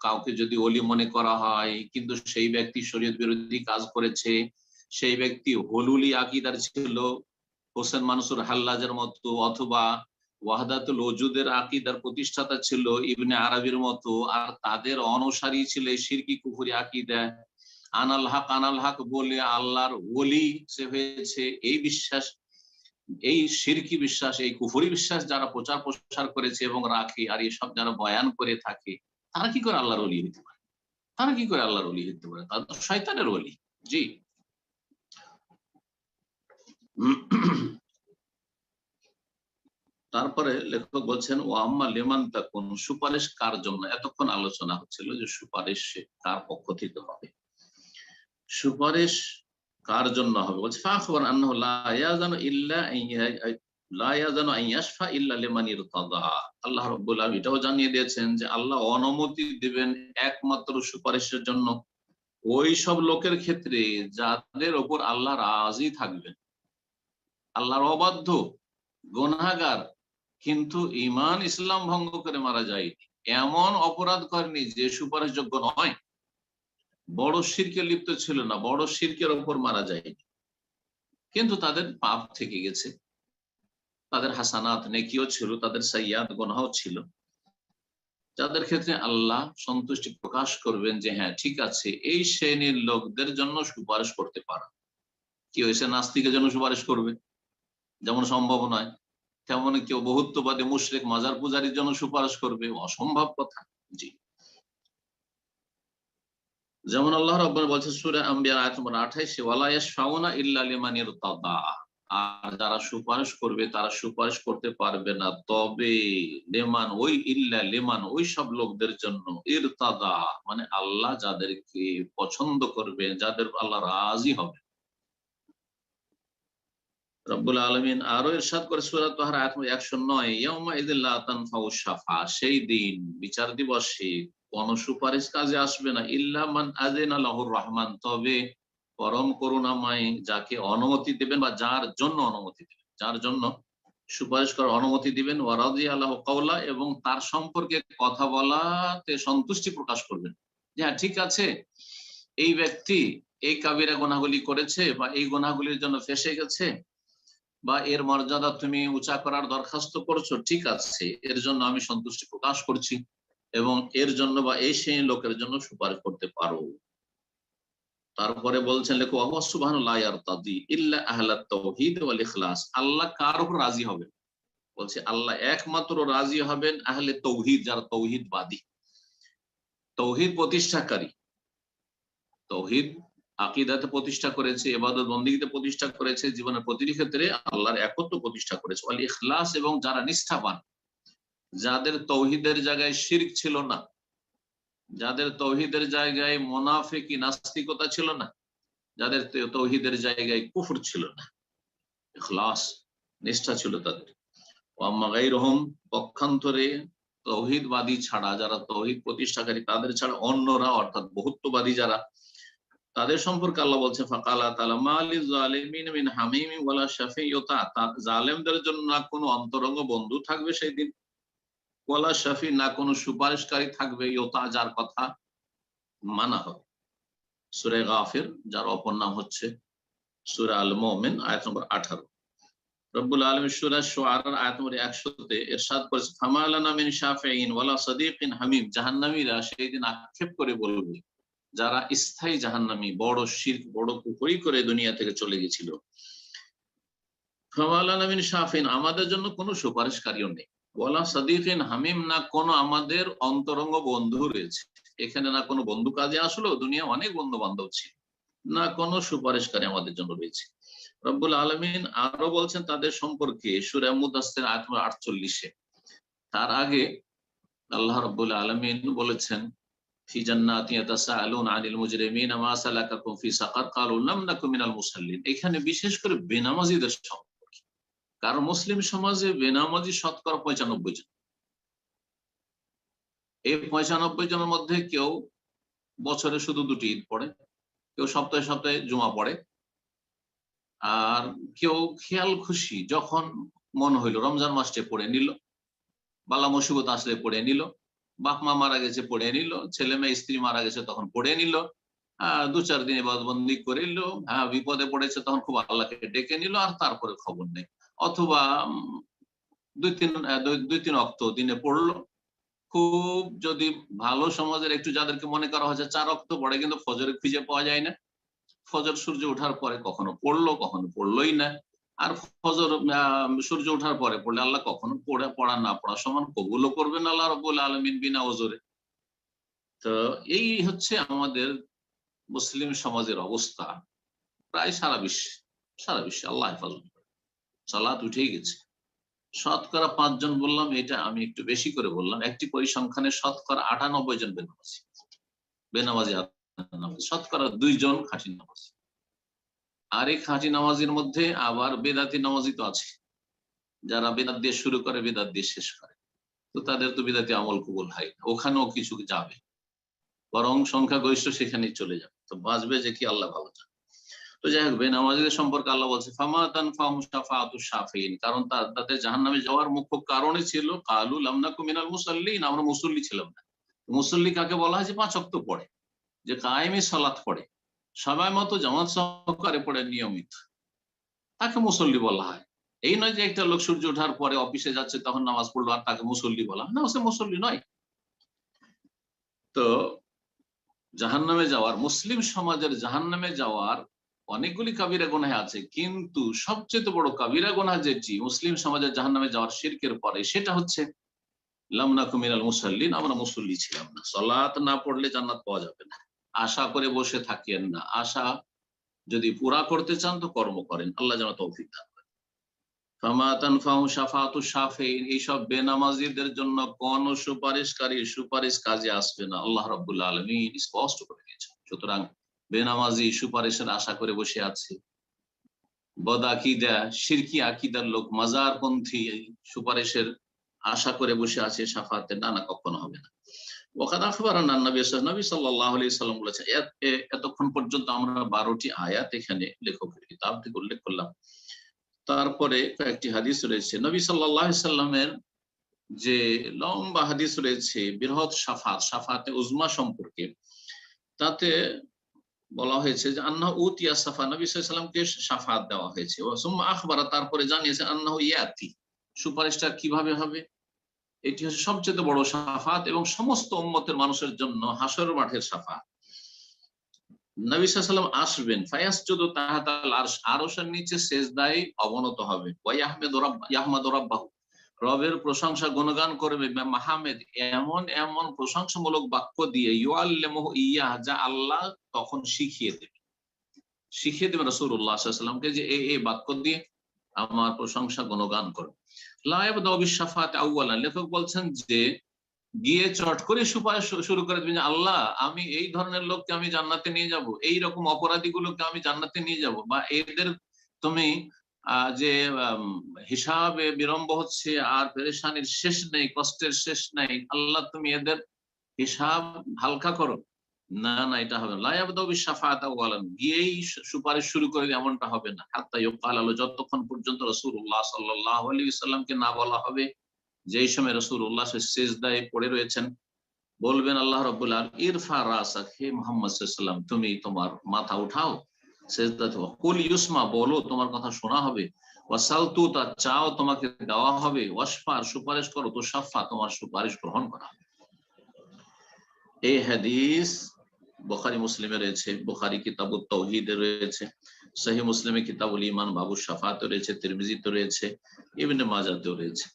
কাউকে যদি ওলি মনে করা হয় কিন্তু সেই ব্যক্তি শরীয়ত বিরোধী কাজ করেছে, সেই ব্যক্তি হলুলি আকীদার ছিল, হোসেন মানসুর হাল্লাজের মতো, অথবা ওয়াহদাতুল ওজুদের আকীদার প্রতিষ্ঠাতা ছিল ইবনে আরবির মতো, আর তাদের অনুসারী ছিল শিরকি কুফরি আকীদা, আনাল হক বলে আল্লাহর ওলি সে হয়েছে, এই বিশ্বাস, এই শিরকি বিশ্বাস, এই কুফরি বিশ্বাস যারা প্রচার প্রসার করেছে এবং রাখে, আর এসব যারা বয়ান করে থাকে, তারা কি করে আল্লাহর ওলি হতে পারে? তারা কি করে আল্লাহর ওলি হতে পারে? তারা তো শয়তানের ওলি। জি। তারপরে লেখক বলছেন, ও আম্মা লিমান তাকুন, সুপারিশ কার জন্য? এতক্ষণ আলোচনা হচ্ছিল যে সুপারিশ কার পক্ষ থেকে হবে, সুপারিশ কার জন্য হবে। বলছে ফাখবর আন্নাহু লা ইয়াজানু ইল্লা লা ইয়াজানু আন ইয়াশফা ইল্লা লিমান ইরতাদা। আল্লাহ রাব্বুল আলামিন এটাও জানিয়ে দিয়েছেন যে আল্লাহ অনুমতি দিবেন একমাত্র সুপারিশের জন্য ওই সব লোকের ক্ষেত্রে যাদের উপর আল্লাহ রাজি থাকবেন। আল্লাহর অবাধ্য, গুনাহগার, কিন্তু ঈমান ইসলাম ভঙ্গ করে মারা যায়নি, এমন অপরাধ করেনি যে সুপারিশযোগ্য নয়, বড় শিরকে লিপ্ত ছিল না, বড় শিরকের ওপর মারা যায়নি, কিন্তু তাদের পাপ থেকে গেছে, তাদের হাসানাত নেকিও ছিল, তাদের সাইয়াত গুনাহও ছিল, যাদের ক্ষেত্রে আল্লাহ সন্তুষ্টি প্রকাশ করবেন যে হ্যাঁ ঠিক আছে, এই শ্রেণীর লোকদের জন্য সুপারিশ করতে পারা। কি হয়েছে, নাস্তিকের জন্য সুপারিশ করবে যেমন সম্ভব নয়, তেমন কেউ বহুত্ববাদী মুশরিক মাজার পূজারীর জন্য সুপারিশ করবে, অসম্ভব কথা। জি, যেমন আল্লাহ রাব্বুল বলছে সূরা আম্বিয়া আয়াত নম্বর 28, ওয়ালা ইয়াশফাউনা ইল্লা লিমান ইরতাদা, আর যারা সুপারিশ করবে তারা সুপারিশ করতে পারবে না তবে লিমান, ওই ইল্লা লিমান, ওই সব লোকদের জন্য, ইরতাদা মানে আল্লাহ যাদেরকে পছন্দ করবে, যাদের আল্লাহ রাজি হবে। রব্বুল আলামিন আরো ইরশাদ করে সূরা তাহর আয়াত 109, ইয়াউমা ইযিল লা তানফাউ শাফা, সেই দিন বিচার দিবসে কোন সুপারিশ কাজে আসবে না, ইল্লা মান আযিনা লাহুর রহমান, তবে পরম করুণাময় যাকে অনুমতি দেবেন বা যার জন্য অনুমতি দেবেন, যার জন্য সুপারিশ করার অনুমতি দিবেন, ওয়া রাদিয়া লাহু কাওলা, এবং তার সম্পর্কে কথা বলাতে সন্তুষ্টি প্রকাশ করবেন যে হ্যাঁ ঠিক আছে, এই ব্যক্তি এই কাবিরা গুনাহগুলি করেছে বা এই গুনাহগুলির জন্য ফেঁসে গেছে, বা এর মর্যাদা তুমি উঁচা করার দরখাস্ত করছো, ঠিক আছে, এর জন্য আমি সন্তুষ্টি প্রকাশ করছি, এবং এর জন্য বা এই সেই লোকের জন্য সুপারিশ করতে পারো। তারপরে বলছেন লেখক, ওয়া সুবহানাল্লাহি লা ইয়ারতাদি ইল্লা আহলাত তাওহীদ ওয়াল ইখলাস, আল্লাহ কার উপর রাজি হবেন? বলছে আল্লাহ একমাত্র রাজি হবেন আহলে তাওহীদ, যারা তাওহীদবাদী, তাওহীদ প্রতিষ্ঠাকারী, তাওহীদ আকীদাতে প্রতিষ্ঠা করেছে, ইবাদত বন্দেগীতে প্রতিষ্ঠা করেছে, জীবনের প্রতিটি ক্ষেত্রে আল্লাহর একত্ব প্রতিষ্ঠা করেছে, ওয়াল ইখলাস, এবং যারা নিষ্ঠাবান, যাদের তাওহীদের জায়গায় শিরক ছিল না, যাদের তাওহীদের জায়গায় মুনাফিকি নাস্তিকতা ছিল না, যাদের তাওহীদের জায়গায় কুফর ছিল না, ইখলাস, নিষ্ঠা ছিল তাদের। ওয়াম্মা গায়রুহুম, পক্ষান্তরে তৌহিদবাদী ছাড়া, যারা তৌহিদ প্রতিষ্ঠাকারী তাদের ছাড়া অন্যরা, অর্থাৎ বহুত্ববাদী যারা, তাদের সম্পর্কে আল্লাহ বলছে ফাকালা তাআলা মালিজ জালিমিন মিন হামিমি ওয়ালা শাফিয়তা, জালেমদের জন্য না কোনো অন্তরঙ্গ বন্ধু থাকবে সেই দিন, ওয়ালা শাফি, না কোনো সুপারিশকারী থাকবে, ইয়তা, যার কথা মানা হবে। সূরা গাফির, যার অপর নাম হচ্ছে সূরা আল মুমিন, আয়াত নম্বর 18। রব্বুল আলামিন সূরা শুআরা আয়াত নম্বর 100-তে ইরশাদ করেছে ফামা লানা মিন শাফিঈন ওয়ালা সাদীকিন হামিম, জাহান্নামীরা সেই দিন আক্ষেপ করে বলবে, যারা স্থায়ী জাহান্নামী, বড় শিরক, বড় কুফরি করে দুনিয়া থেকে চলে গেছিল, ফামা লানা মিন শাফিঈন, আমাদের জন্য কোনো সুপারিশকারীও নেই, ওয়ালা সাদীকিন হামিম, না কোনো আমাদের অন্তরঙ্গ বন্ধু রয়েছে। এখানে না কোনো বন্ধু কাজে আসলো, দুনিয়া অনেক বন্ধু বান্ধব ছিল, না কোনো সুপারিশকারী আমাদের জন্য রয়েছে। রব্বুল আলামিন আরো বলছেন তাদের সম্পর্কে সূরা মুদাসসির আয়াত 48-এ। তার আগে আল্লাহ রাব্বুল আলামিন বলেছেন ফি জান্নাতিন ইয়াতাসাআলুনা আনিল মুজরিমিনা মা সালাকাকুম ফি সাকার ক্বালু লাম নাকু মিনাল মুসাল্লিন। এখানে বিশেষ করে বেনামাজিদের সম্পর্কে, কারণ মুসলিম সমাজে বেনামাজি শতকরা 95 জন। এই 95 জনের মধ্যে কেউ বছরে শুধু 2টি ঈদ পড়ে, কেউ সপ্তাহে সপ্তাহে জুমা পড়ে, আর কেউ খেয়াল খুশি যখন মন হইলো রমজান মাসে পড়ে নিল, বালা মুসিবত আসলে পড়ে নিল, বাপ মা মারা গেছে পড়ে নিল, ছেলে মেয়ে স্ত্রী মারা গেছে তখন পড়ে নিল, 2-4 দিন ইবাদতবন্দি করে নিল, বিপদে পড়েছে তখন খুব আল্লাহকে ডেকে নিল, আর তারপরে খবর নেই। অথবা 2-3 ওয়াক্ত দিনে পড়লো, খুব যদি ভালো সমাজের একটু যাদেরকে মনে করা হচ্ছে 4 ওয়াক্ত পড়ে, কিন্তু ফজরে খুঁজে পাওয়া যায় না, ফজর সূর্য ওঠার পরে কখনো পড়লো কখনো পড়লোই না, আর ফজর সূর্য ওঠার পরে পড়লে আল্লাহ কখনো পড়া না পড়া সমান কবুলও করবেন আল্লাহ রাব্বুল আলামিন বিনা ওজরে। তো এই হচ্ছে আমাদের মুসলিম সমাজের অবস্থা প্রায় সারা বিশ্বে। আল্লাহ হেফাজত করে, সালাত উঠেই গেছে। শতকরা 5 জন বললাম, এটা আমি একটু বেশি করে বললাম, একটি পরিসংখ্যানে শতকরা 98 জন বেনামাজি, শতকরা 2 জন খাঁটি নামাজি। আর এই খাঁটি নামাজির মধ্যে আবার বেদাতি নামাজি তো আছে, যারা বেদাত দিয়ে শুরু করে বেদাত দিয়ে শেষ করে, তো তাদের তো বেদাতি আমল কবুল হয়, ওখানেও কিছু যাবে, বরং সংখ্যাগরিষ্ঠ সেখানেই চলে যাবে, তো বাঁচবে যে কি আল্লাহ ভালো জানে। তো যাই হোক, বেনামাজিদের সম্পর্কে আল্লাহ বলছে ফামা তানফাহুম শাফাআতুশ শাফিঈন, কারণ তাদের জাহান্নামে যাওয়ার মুখ্য কারণই ছিল কালু লাম নাকু মিনাল মুসাল্লিন, আমরা মুসল্লি ছিলাম না। মুসল্লি কাকে বলা হয়? যে 5 ওয়াক্ত পড়ে, যে কায়েমে সালাত পড়ে, সময় মতো জামাত সহকারে পড়ে নিয়মিত, তাকে মুসল্লি বলা হয়। এই নয় যে একটা লোক সূর্য ওঠার পরে অফিসে যাচ্ছে তখন নামাজ পড়লো আর তাকে মুসল্লি বলা হয় না, সে মুসল্লি নয়। তো জাহান্নামে যাওয়ার, মুসলিম সমাজের জাহান্নামে যাওয়ার অনেকগুলি কাবিরা গুনাহ আছে, কিন্তু সবচেয়ে বড় কাবিরা গুনাহ যেটি মুসলিম সমাজের জাহান্নামে যাওয়ার শিরকের পরে, সেটা হচ্ছে লাম নাকু মিনাল মুসাল্লিন, আমরা মুসল্লি ছিলাম না। সালাত না পড়লে জান্নাত পাওয়া যাবে না, আশা করে বসে থাকিয়েন না, আশা যদি পুরা করতে চান তো কর্ম করেন, আল্লাহ যেন তৌফিক দান করেন। ফামা তানফাহুম শাফাআতুশ শাফিঈন, এইসব বেনামাজিদের জন্য কোন সুপারিশ কাজে আসবে না, আল্লাহ রাব্বুল আলামিন স্পষ্ট করে দিয়েছেন। সুতরাং বেনামাজি সুপারিশের আশা করে বসে আছে, বদআকিদা শিরকি আকীদার লোক, মাজারপন্থী সুপারিশের আশা করে বসে আছে, শাফাআতের না, কখনো হবে না। ওয়াকাদ আখবারানা নবী সাল্লাল্লাহু আলাইহি সাল্লাম বলেছেন। এতক্ষণ পর্যন্ত আমরা 12টি আয়াত এখানে লেখকের কিতাব থেকে উল্লেখ করলাম, তারপরে কয়েকটি হাদিস রয়েছে। নবী সাল্লাল্লাহু আলাইহি সাল্লামের যে লম্বা হাদিস রয়েছে বৃহৎ শাফাআতে উজমা সম্পর্কে, তাতে বলা হয়েছে যে আন্নাহু উতিয়া শাফা, নবী সাল্লাল্লাহু আলাইহি সাল্লামকে শাফাআত দেওয়া হয়েছে। ওয়া সুম্মা আখবারা, তারপরে জানিয়েছে আন্নাহু ইয়াতি, সুপারিশটা কিভাবে হবে। এটি হচ্ছে সবচেয়ে বড় শাফাআত এবং সমস্ত উম্মতের মানুষের জন্য হাসর মাঠের শাফাআত। নবী সাল্লাল্লাহু আলাইহি ওয়াসাল্লাম আসবেন, ফায়াসজুদু তাহতাল আরশ, আরশের নিচে সিজদায় অবনত হবে, ওয়া ইয়াহমাদু রাব্বাহু, রবের প্রশংসা গুণগান করবে, মাহমেদ, এমন এমন প্রশংসামূলক বাক্য দিয়ে, ইউআল্লিমুহু ইয়া, যা আল্লাহ তখন শিখিয়ে দেবে রাসূলুল্লাহ সাল্লাল্লাহু আলাইহি ওয়াসাল্লামকে, যে এই বাক্য দিয়ে আমার প্রশংসা গুণগান করো। লা ইয়াবদাউ বিশ-শাফাআত আউয়ালান, লেখক বলছেন যে গিয়ে চট করে সুপারিশ শুরু করে দেবেন, আল্লাহ আমি এই ধরনের লোককে আমি জান্নাতে নিয়ে যাব, এই রকম অপরাধীগুলোকে আমি জান্নাতে নিয়ে যাব, বা এদের তুমি যে হিসাবে বিলম্ব হচ্ছে আর পেরেশানির শেষ নেই, কষ্টের শেষ নেই, আল্লাহ তুমি এদের হিসাব হালকা করো, না না এটা হবে না। গিয়েই সুপারিশ শুরু করে এমনটা হবে না। হাত্তা ইউকাল আলো, যতক্ষণ পর্যন্ত রাসূলুল্লাহ সাল্লাল্লাহু আলাইহি ওয়াসাল্লামকে না বলা হবে, যেই সময় রাসূলুল্লাহ সিজদায় পড়ে রয়েছেন, বলবেন আল্লাহ রাব্বুল আলামিন ইরফা রাসাক, হে মুহাম্মদ সাল্লাল্লাহু আলাইহি ওয়াসাল্লাম তুমি তোমার মাথা উঠাও সিজদাতে, কুল ইউসমা বলো তোমার কথা শোনা হবে, ওয়াসালতু তা চাও তোমাকে দেওয়া হবে, ওয়াশফা সুপারিশ করো তো শাফা তোমার সুপারিশ গ্রহণ করা হবে। এই হাদিস বুখারী মুসলিমে রয়েছে, বুখারী কিতাবুত তাওহীদে রয়েছে, সহিহ মুসলিমে কিতাবুল ঈমান বাবু শাফাতে রয়েছে, তিরমিজিতে রয়েছে, ইবনে মাজাহতেও রয়েছে।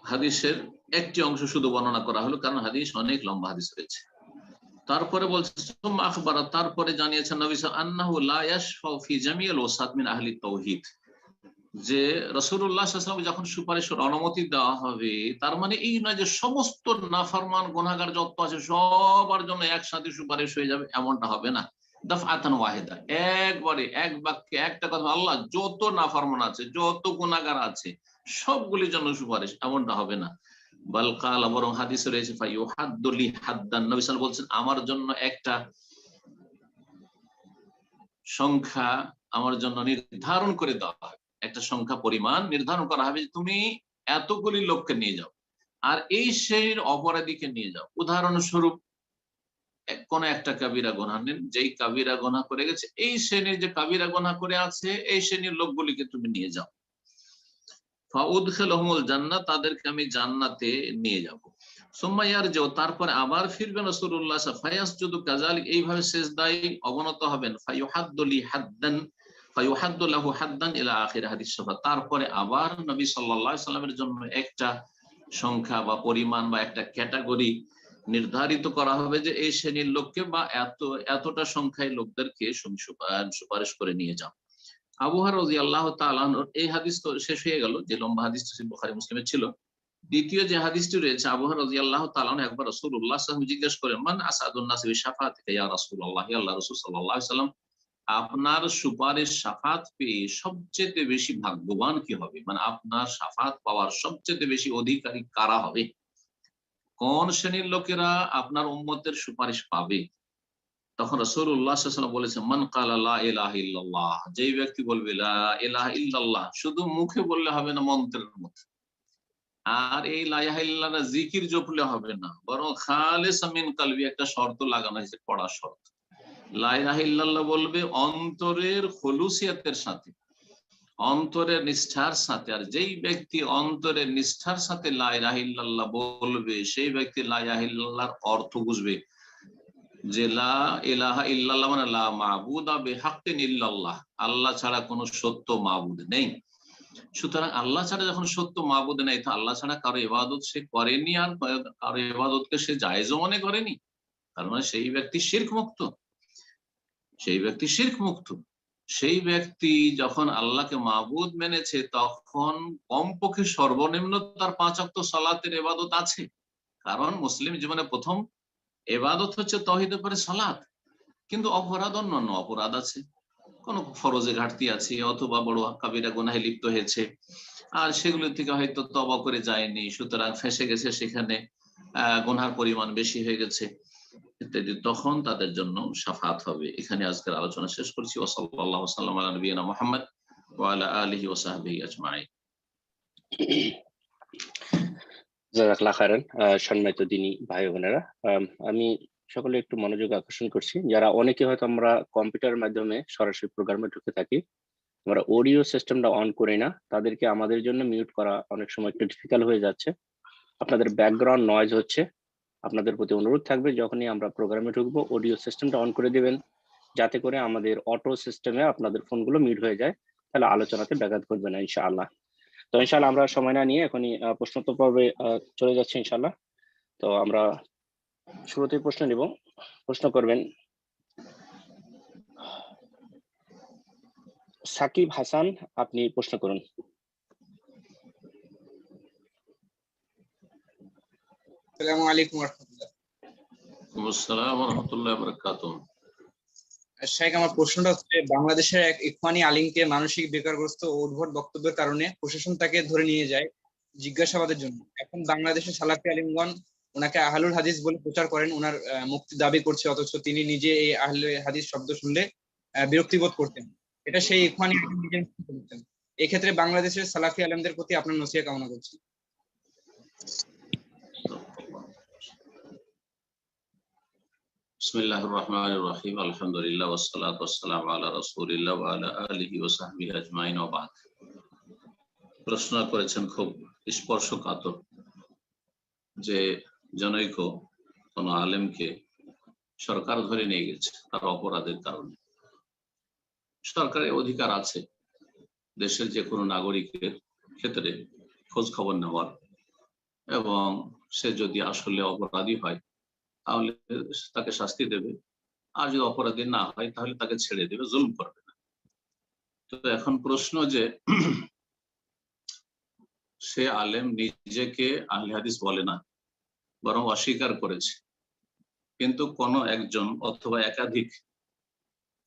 হাদিসের একটি অংশ শুধু বর্ণনা করা হলো, কারণ হাদিস অনেক লম্বা হাদিস রয়েছে। তারপরে বলছে তারপরে জানিয়েছেন নবী আন্নাহু লা ইয়াশফাউ ফি জামিল ওয়াসাত মিন আহলি তাওহীদ, যে রাসূলুল্লাহ সাল্লাল্লাহু আলাইহি ওয়াসাল্লাম যখন সুপারিশের অনুমতি দেওয়া হবে, তার মানে এই নয় যে সমস্ত নাফরমান গুনাহগার যত আছে সবার জন্য একসাথে সুপারিশ হয়ে যাবে, এমনটা হবে না। দাফআতান ওয়াহিদা, একবারে এক বাক্যে একটা কথা, আল্লাহ যত নাফরমান আছে যত গুনাহগার আছে সবগুলির জন্য সুপারিশ, এমনটা হবে না। বাল কাল, বরং হাদিসে রয়েছে ফায়ুহাদ্দু লি হাদ্দান, নবী সাল্লাল্লাহু আলাইহি ওয়াসাল্লাম বলছেন আমার জন্য একটা সংখ্যা আমার জন্য নির্ধারণ করে দেওয়া হবে, একটা সংখ্যা পরিমাণ নির্ধারণ করা হবে, তুমি এতগুলি লোককে নিয়ে যাও আর এই শ্রেণীর অপরাধীকে নিয়ে যাও। উদাহরণস্বরূপ কোন একটা কাবিরা গুনাহ নেন, যেই কাবিরা গুনাহ করে গেছে, এই শ্রেণীর যে কাবিরা গুনাহ করে আছে এই শ্রেণীর লোকগুলিকে তুমি নিয়ে যাও। ফাউদখিলহুমুল জান্নাহ, তাদেরকে আমি জান্নাতে নিয়ে যাব। সুম্মা ইয়ারজিউ, তারপরে আবার ফিরবেন রাসূলুল্লাহ ফায়াসজুদু কাযালিক, এইভাবে সিজদায় অবনত হবেন। ফায়ুহাদ্দু লি হাদ্দান, ফায়ুহাদ্দু লাহু হাদ্দান ইলা আখির হাদিস শাফা, তারপরে আবার নবী সাল্লাল্লাহু আলাইহি সাল্লামের জন্য একটা সংখ্যা বা পরিমাণ বা একটা ক্যাটাগরি নির্ধারিত করা হবে, যে এই শ্রেণীর লোককে বা এতটা সংখ্যায় লোকদেরকে সুপারিশ করে নিয়ে যাও। আবু হুরায়রা রাদিয়াল্লাহু তাআলা আনহু, এই হাদিস তো শেষ হয়ে গেল, যে লম্বা হাদিস বুখারী মুসলিমে ছিল। দ্বিতীয় যে হাদিসটি রয়েছে, আবু হুরায়রা রাদিয়াল্লাহু তাআলা আনহু একবার রাসূলুল্লাহ সাল্লাল্লাহু আলাইহি ওয়াসাল্লাম জিজ্ঞেস করেন, মান আসাদুন নাসি বিশাফাতিকা ইয়া রাসূলুল্লাহ, হে আল্লাহর রাসূল সাল্লাল্লাহু আলাইহি ওয়াসাল্লাম আপনার সুপারিশ শাফাত পেয়ে সবচেয়ে বেশি ভাগ্যবান কি হবে, মানে আপনার শাফাত পাওয়ার সবচেয়ে বেশি অধিকারী কারা হবে, কোন শ্রেণীর লোকেরা আপনার উম্মতের সুপারিশ পাবে? তখন রাসূলুল্লাহ সাল্লাল্লাহু আলাইহি ওয়াসাল্লাম বলেছেন, মান ক্বালা লা ইলাহা ইল্লাল্লাহ, যেই ব্যক্তি বলবে লা ইলাহা ইল্লাল্লাহ, শুধু মুখে বললে হবে না, মন্ত্রের মতো, আর এই লা ইলাহা ইল্লাল্লাহ জিকির জপলে হবে না, বরং খালিসাম মিন কলবি, একটা শর্ত লাগানো হয়েছে, কড়া শর্ত। লা ইলাহা ইল্লাল্লাহ বলবে অন্তরের খুলুসিয়াতের সাথে, অন্তরের নিষ্ঠার সাথে, আর যেই ব্যক্তি অন্তরের নিষ্ঠার সাথে লা ইলাহা ইল্লাল্লাহ বলবে, সেই ব্যক্তি লা ইলাহা ইল্লাল্লাহর অর্থ বুঝবে, যে লা ইলাহা ইল্লাল্লাহ মানে লা মাবুদা বিহাক্কিন ইল্লাল্লাহ, আল্লাহ ছাড়া কোনো সত্য মাবুদ নেই। সুতরাং আল্লাহ ছাড়া যখন সত্য মাবুদ নেই, তো আল্লাহ ছাড়া কারো ইবাদত সে করেনি, আর কারো ইবাদতকে সে জায়েজও মনে করেনি, তার মানে সেই ব্যক্তি শিরক মুক্ত, সেই ব্যক্তি শিরক মুক্ত। সেই ব্যক্তি যখন আল্লাহকে মাবুদ মেনেছে, তখন কমপক্ষে সর্বনিম্ন তার 5 ওয়াক্ত সালাতের ইবাদত আছে, কারণ মুসলিম জীবনে প্রথম ইবাদত হচ্ছে তাওহীদের পরে সালাত। কিন্তু অপরাধ, অন্যান্য অপরাধ আছে, কোন ফরজে ঘাটতি আছে, অথবা বড় কাবিরা গুনাহে লিপ্ত হয়েছে, আর সেগুলো থেকে হয়তো তওবা করে যায়নি, সুতরাং ফেঁসে গেছে, সেখানে গুনার পরিমাণ বেশি হয়ে গেছে ইত্যাদি, তখন তাদের জন্য শাফাত হবে। এখানে আজকের আলোচনা শেষ করছি। ওয়া সাল্লাল্লাহু সাল্লাম আলা নবিয়িনা মুহাম্মদ ওয়া আলা আলিহি ওয়া সাহবিহি আজমাইন। জাযাকাল্লাহু খাইরান। সম্মানিত দিনী ভাই বোনেরা, আমি সকলে একটু মনোযোগ আকর্ষণ করছি, যারা অনেকে হয়তো আমরা কম্পিউটারের মাধ্যমে সরাসরি প্রোগ্রামে ঢুকে থাকি, আমরা অডিও সিস্টেমটা অন করি না, তাদেরকে আমাদের জন্য মিউট করা অনেক সময় একটু ডিফিকাল্ট হয়ে যাচ্ছে। আপনাদের ব্যাকগ্রাউন্ড নয়েজ হচ্ছে, আপনাদের প্রতি অনুরোধ থাকবে যখনই আমরা প্রোগ্রামে ঢুকবো অডিও সিস্টেমটা অন করে দিবেন, যাতে করে আমাদের অটো সিস্টেমে আপনাদের ফোনগুলো মিউট হয়ে যায়, তাহলে আলোচনাতে ব্যাঘাত ঘটবে না ইনশাআল্লাহ। তো ইনশাআল্লাহ আমরা সময় না নিয়ে এখনই প্রশ্নোত্তর পর্বে চলে যাচ্ছি ইনশাআল্লাহ। তো আমরা শুরুতেই প্রশ্ন নিব। প্রশ্ন করবেন সাকিব হাসান, আপনি প্রশ্ন করুন। আসসালামু আলাইকুম ওয়া রাহমাতুল্লাহ। ওয়া আসসালামু ওয়া রাহমাতুল্লাহি ওয়া বারাকাতুহু। শেখ, আমার প্রশ্নটা হচ্ছে, বাংলাদেশের এক ইখওয়ানি আলিমকে মানসিক বেকারগ্রস্ত ও উদ্ভট বক্তব্যের কারণে প্রশাসন তাকে ধরে নিয়ে যায় জিজ্ঞাসাবাদের জন্য। এখন বাংলাদেশের সালাফি আলিমগণ ওনাকে আহলুল হাদিস বলে প্রচার করেন, ওনার মুক্তি দাবি করছে, অথচ তিনি নিজে এই আহলুল হাদিস শব্দ শুনলে বিরক্তিবোধ করতেন। এটা সেই ইখওয়ানি আলিম নিজে বলতেন। এক্ষেত্রে বাংলাদেশের সালাফি আলিমদের প্রতি আপনার নসিহত কামনা করছি। বিসমিল্লাহির রহমানির রহিম, আলহামদুলিল্লাহ ওয়াসসালাতু ওয়াসসালামু আলা রাসূলিল্লাহ ওয়া আলা আলিহি ওয়া সাহবিহি আজমাইন ওয়া বাদ। প্রশ্ন করেছেন খুব স্পর্শকাতর, যে জনৈক কোন আলেমকে সরকার ধরে নিয়ে গেছে তার অপরাধের কারণে। সরকারের অধিকার আছে দেশের যে কোনো নাগরিকের ক্ষেত্রে খোঁজ খবর নেওয়ার, এবং সে যদি আসলে অপরাধী হয় তাহলে তাকে শাস্তি দেবে, আর যদি অপরাধী না হয় তাহলে তাকে ছেড়ে দেবে, জুলুম করবে না। তো এখন প্রশ্ন যে সে আলেম নিজেকে আহলে হাদিস বলে না, বরং অস্বীকার করেছে, কিন্তু কোন একজন অথবা একাধিক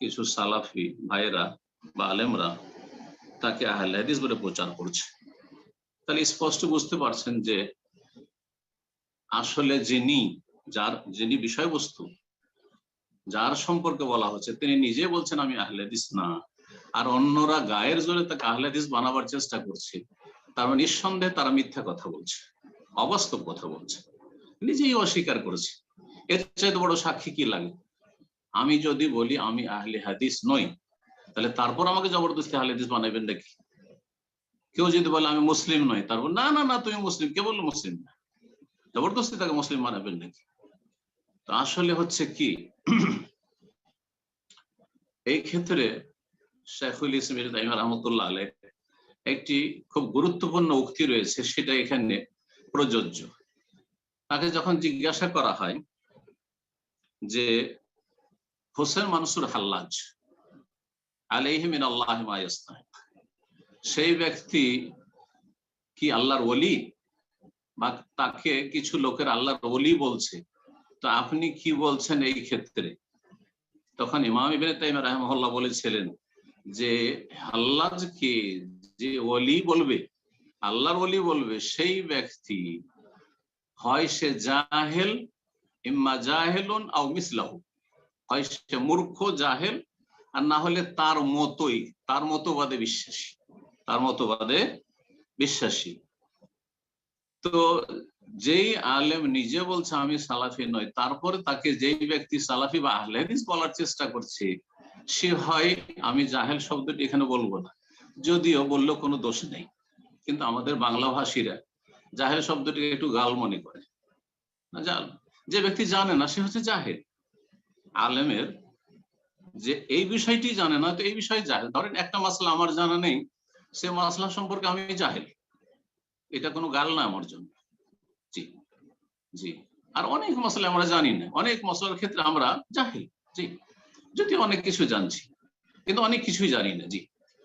কিছু সালাফি ভাইয়েরা বা আলেমরা তাকে আহলে হাদিস বলে প্রচার করছে, তাহলে স্পষ্ট বুঝতে পারছেন যে আসলে যিনি বিষয়বস্তু, যার সম্পর্কে বলা হচ্ছে, তিনি নিজে বলছেন আমি আহলে হাদিস না, আর অন্যরা গায়ের জোরে তাকে আহলে হাদিস বানাবার চেষ্টা করছে। তার মানে নিঃসন্দেহে তারা মিথ্যা কথা বলছে, অবাস্তব কথা বলছে, নিজেই অস্বীকার করেছে। এর চাইতে বড় সাক্ষী কি লাগে? আমি যদি বলি আমি আহলে হাদিস নই, তাহলে তারপর আমাকে জবরদস্তি আহলে হাদিস বানাবেন নাকি? কেউ যদি বলে আমি মুসলিম নই, তারপর না না না তুমি মুসলিম, কে বললো মুসলিম না, জবরদস্তি তাকে মুসলিম বানাবেন নাকি? তো আসলে হচ্ছে কি, এই ক্ষেত্রে শাইখুল ইসলাম ইবনে তাইমিয়া রাহমাতুল্লাহ আলাইহ একটি খুব গুরুত্বপূর্ণ উক্তি রয়েছে, সেটা এখানে প্রযোজ্য। তাকে যখন জিজ্ঞাসা করা হয় যে হোসেন মানসুর হাল্লাজ আলাইহি মিনাল্লাহি মা ইস্তাহিক, সেই ব্যক্তি কি আল্লাহর ওলি, বা তাকে কিছু লোকের আল্লাহর ওলি বলছে, তো আপনি কি বলছেন এই ক্ষেত্রে? তখন ইমাম ইবনে তাইমিয়া রাহিমাহুল্লাহ বলেছিলেন যে হাল্লাজকে যে ওলি বলবে, আল্লাহর ওলি বলবে, সেই ব্যক্তি হয় সে জাহেল, ইম্মা জাহেলুন আও মিসলাহু, হয় সে মূর্খ জাহেল, আর না হলে তার মতোই, তার মতবাদে বিশ্বাসী, তার মতবাদে বিশ্বাসী। তো যেই আলেম নিজে বলছে আমি সালাফি নই, তারপরে তাকে যেই ব্যক্তি সালাফি বা আহলে হাদিস বলার চেষ্টা করছে, সে হয়, আমি জাহেল শব্দটি এখানে বলবো না, যদিও বললেও কোনো দোষ নেই, কিন্তু আমাদের বাংলা ভাষীরা জাহেল শব্দটিকে একটু গাল মনে করে না। যে ব্যক্তি জানে না সে হচ্ছে জাহেল। আলেমের যে এই বিষয়টি জানে না, তো এই বিষয়ে জাহেল। ধরেন একটা মাসলা আমার জানা নেই, সে মাসলা সম্পর্কে আমি জাহেল, এটা কোনো গাল না আমার জন্য। জি জি। আর অনেক মশলা আমরা জানি না, অনেক মশলার ক্ষেত্রে আমরা জাহেল, জি, যদি অনেক কিছু জানছি কিন্তু অনেক কিছুই জানি না, জি,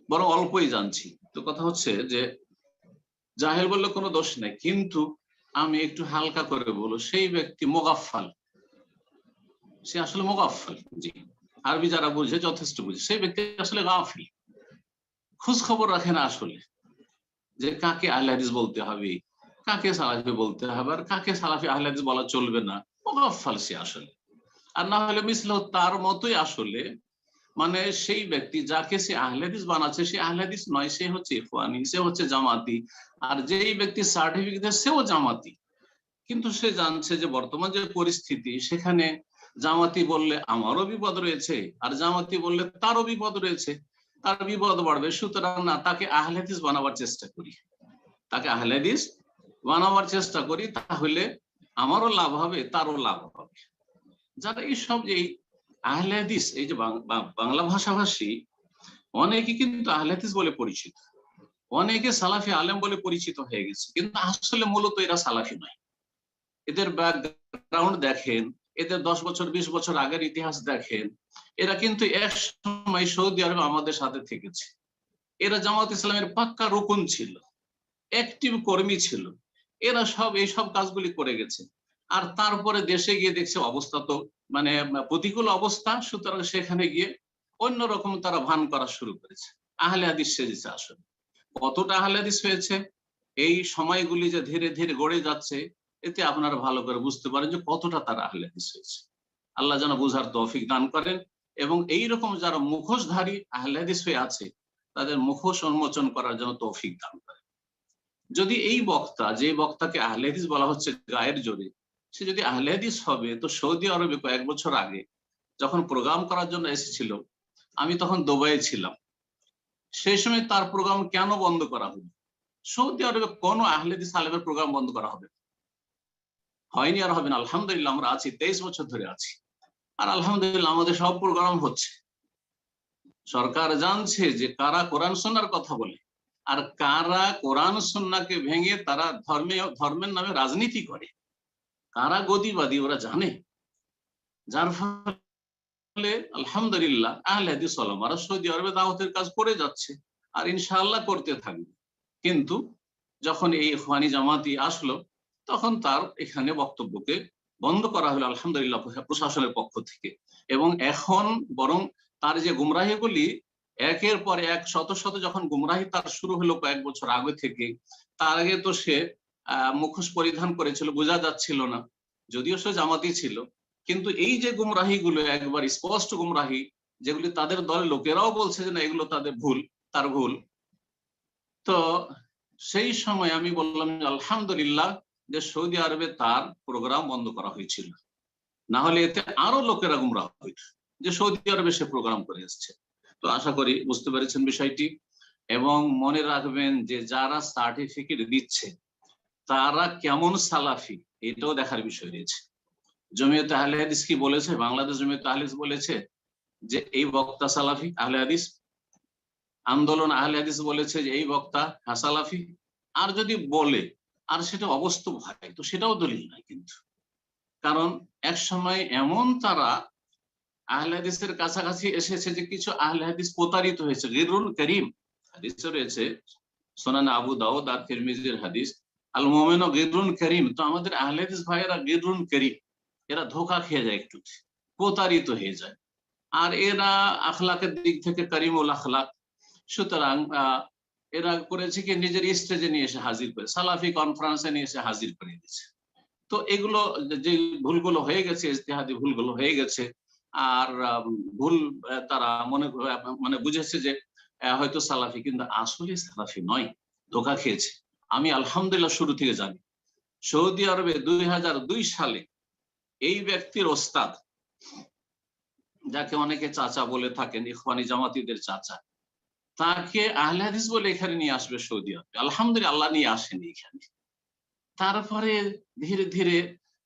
বরং অল্পই জানছি। তো কথা হচ্ছে যে জাহেল বললে কোনো দোষ নেই, কিন্তু আমি একটু হালকা করে বলবো সেই ব্যক্তি মোগাফফাল, সে আসলে মোগাফফাল, জি, আরবি যারা বুঝে যথেষ্ট বুঝে, সেই ব্যক্তি আসলে গাফিল, খোঁজ খবর রাখে না আসলে যে কাকে আহলে হাদিস বলতে হবে, কাকে সালাফি বলতে হবে, আর কাকে সালাফি আহলে হাদিস বলা চলবে না, মুগাফফাল সে আসলে। আর না হলে মিসল তার মতোই আসলে, মানে সেই ব্যক্তি যাকে সে আহলে হাদিস বানাচ্ছে সে আহলে হাদিস নয়, সে হচ্ছে ইখওয়ানি, সে হচ্ছে জামাতি। আর যেই ব্যক্তি সার্টিফিকেট সেও জামাতি, কিন্তু সে জানছে যে বর্তমান যে পরিস্থিতি, সেখানে জামাতি বললে আমারও বিপদ রয়েছে, আর জামাতি বললে তারও বিপদ রয়েছে, তার বিপদ বাড়বে, সুতরাং না, তাকে আহলে হাদিস বানাবার চেষ্টা করি, তাকে আহলে হাদিস বানাবার চেষ্টা করি, তাহলে আমারও লাভ হবে, তারও লাভ হবে। যারা এইসব যে আহলে হাদিস, এই যে বাংলা ভাষাভাষী, অনেকে কিন্তু আহলে হাদিস বলে পরিচিত, অনেকে সালাফি আলেম বলে পরিচিত হয়ে গেছে, কিন্তু আসলে মূলত এরা সালাফি নয়। এদের ব্যাকগ্রাউন্ড দেখেন, এদের 10 বছর 20 বছর আগের ইতিহাস দেখেন, এরা কিন্তু এক সময় সৌদি আরবে আমাদের সাথে থেকেছে, এরা জামাত ইসলামের পাক্কা রুকুন ছিল, অ্যাক্টিভ কর্মী ছিল, এরা সব এইসব কাজগুলি করে গেছে। আর তারপরে দেশে গিয়ে দেখছে অবস্থা তো মানে প্রতিকূল অবস্থা, সুতরাং সেখানে গিয়ে অন্যরকম তারা ভান করা শুরু করেছে, আহলে হাদিস সেজেছে। আসলে কতটা আহলে হাদিস হয়েছে এই সময়গুলি যে ধীরে ধীরে গড়ে যাচ্ছে, এতে আপনারা ভালো করে বুঝতে পারেন যে কতটা তারা আহলে হাদিস হয়েছে। আল্লাহ যেন বুঝার তৌফিক দান করেন, এবং এইরকম যারা মুখোশধারী আহলে হাদিস হয়ে আছে তাদের মুখোশ উন্মোচন করার জন্য তৌফিক দান করেন। যদি এই বক্তা, যে বক্তাকে আহলে হাদিস বলা হচ্ছে গায়ের জোরে, সে যদি আহলে হাদিস হবে, তো সৌদি আরবে কয়েক বছর আগে যখন প্রোগ্রাম করার জন্য এসেছিল, আমি তখন দুবাইয়ে ছিলাম, সেই সময় তার প্রোগ্রাম কেন বন্ধ করা হলো? সৌদি আরবে কোনো আহলে হাদিস আলেমের প্রোগ্রাম বন্ধ করা হবে? হয়নি, আর হবে না। আলহামদুলিল্লাহ আমরা আছি, 23 বছর ধরে আছি, আর আলহামদুলিল্লাহ আমাদের সব প্রোগ্রাম হচ্ছে। সরকার জানছে যে কারা কোরআন সুন্নাহর কথা বলে আর কারা কোরআন সুন্নাহকে ভেঙে তারা ধর্মের নামে রাজনীতি করে, কারা গদিবাদী, ওরা জানে। যার ফলে আলহামদুলিল্লাহ আহলে হাদিস ওলামারা সৌদি আরবে দাওয়াতের কাজ করে যাচ্ছে, আর ইনশাআল্লাহ করতে থাকবে। কিন্তু যখন এই ইখওয়ানি জামাতি আসলো, তখন তার এখানে বক্তব্যকে বন্ধ করা হলো আলহামদুলিল্লাহ প্রশাসনের পক্ষ থেকে। এবং এখন বরং তার যে গুমরাহিগুলি একের পর এক শত শত যখন গুমরাহি তার শুরু হলো কয়েক বছর আগে থেকে, তার আগে তো সে মুখোশ পরিধান করেছিল, বোঝা যাচ্ছিল না, যদিও সে জামাতি ছিল। কিন্তু এই যে গুমরাহিগুলো একবার স্পষ্ট গুমরাহি, যেগুলি তাদের দলের লোকেরাও বলছে যে না এগুলো তাদের ভুল, তার ভুল, তো সেই সময় আমি বললাম আলহামদুলিল্লাহ যে সৌদি আরবে তার প্রোগ্রাম বন্ধ করা হয়েছিল, না হলে এতে আরো লোকেরা গুমরাহ হইত যে সৌদি আরবে সে প্রোগ্রাম করে এসছে। তো আশা করি বুঝতে পেরেছেন বিষয়টি, এবং মনে রাখবেন যে যারা সার্টিফিকেট দিচ্ছে তারা কেমন সালাফি, এটাও দেখার বিষয় রয়েছে। জমিয়তে আহলে হাদিস কি বলেছে? বাংলাদেশ জমিয়তে আহলে হাদিস বলেছে যে এই বক্তা সালাফি আহলে হাদিস। আন্দোলন আহলে হাদিস বলেছে যে এই বক্তা হাসালাফি। আর যদি বলে আর সেটা অবাস্তব হয়, তো সেটাও দলিল নাই কিন্তু। কারণ এক সময় এমন তারা আহলে হাদিসের কাছাকাছি এসেছে যে কিছু আহলে হাদিস প্রতারিত হয়েছে। গিররুন করিম হাদিসে রয়েছে, সুনান আবু দাউদ আর তিরমিজির হাদিস, আল মুমিনু গিররুন করিম। তো আমাদের আহলে হাদিস ভাইয়েরা গিররুন করিম, এরা ধোঁকা খেয়ে যায়, একটু প্রতারিত হয়ে যায়, আর এরা আখলাকের দিক থেকে করিমুল আখলাক। সুতরাং এরা করেছে কি নিজের স্টেজে নিয়ে এসে হাজির করে, সালাফি কনফারেন্সে নিয়ে এসে হাজির করে দিয়েছে। তো এগুলো যে ভুলগুলো হয়ে গেছে, ইজতিহাদি ভুলগুলো হয়ে গেছে, আর ভুল তারা মানে বুঝেছে যে হয়তো সালাফি, কিন্তু আসলে সালাফি নয়, ধোঁকা খেয়েছে। আমি আলহামদুলিল্লাহ শুরু থেকে জানি সৌদি আরবে 2002 সালে এই ব্যক্তির ওস্তাদ, যাকে অনেকে চাচা বলে থাকেন, ইখওয়ানি জামাতিদের চাচা, তাকে আহলে হাদিস বলে এখানে নিয়ে আসবে সৌদি আরবে। আলহামদুলিল্লাহ আল্লাহ নিয়ে আসেনি এখানে। তারপরে ধীরে ধীরে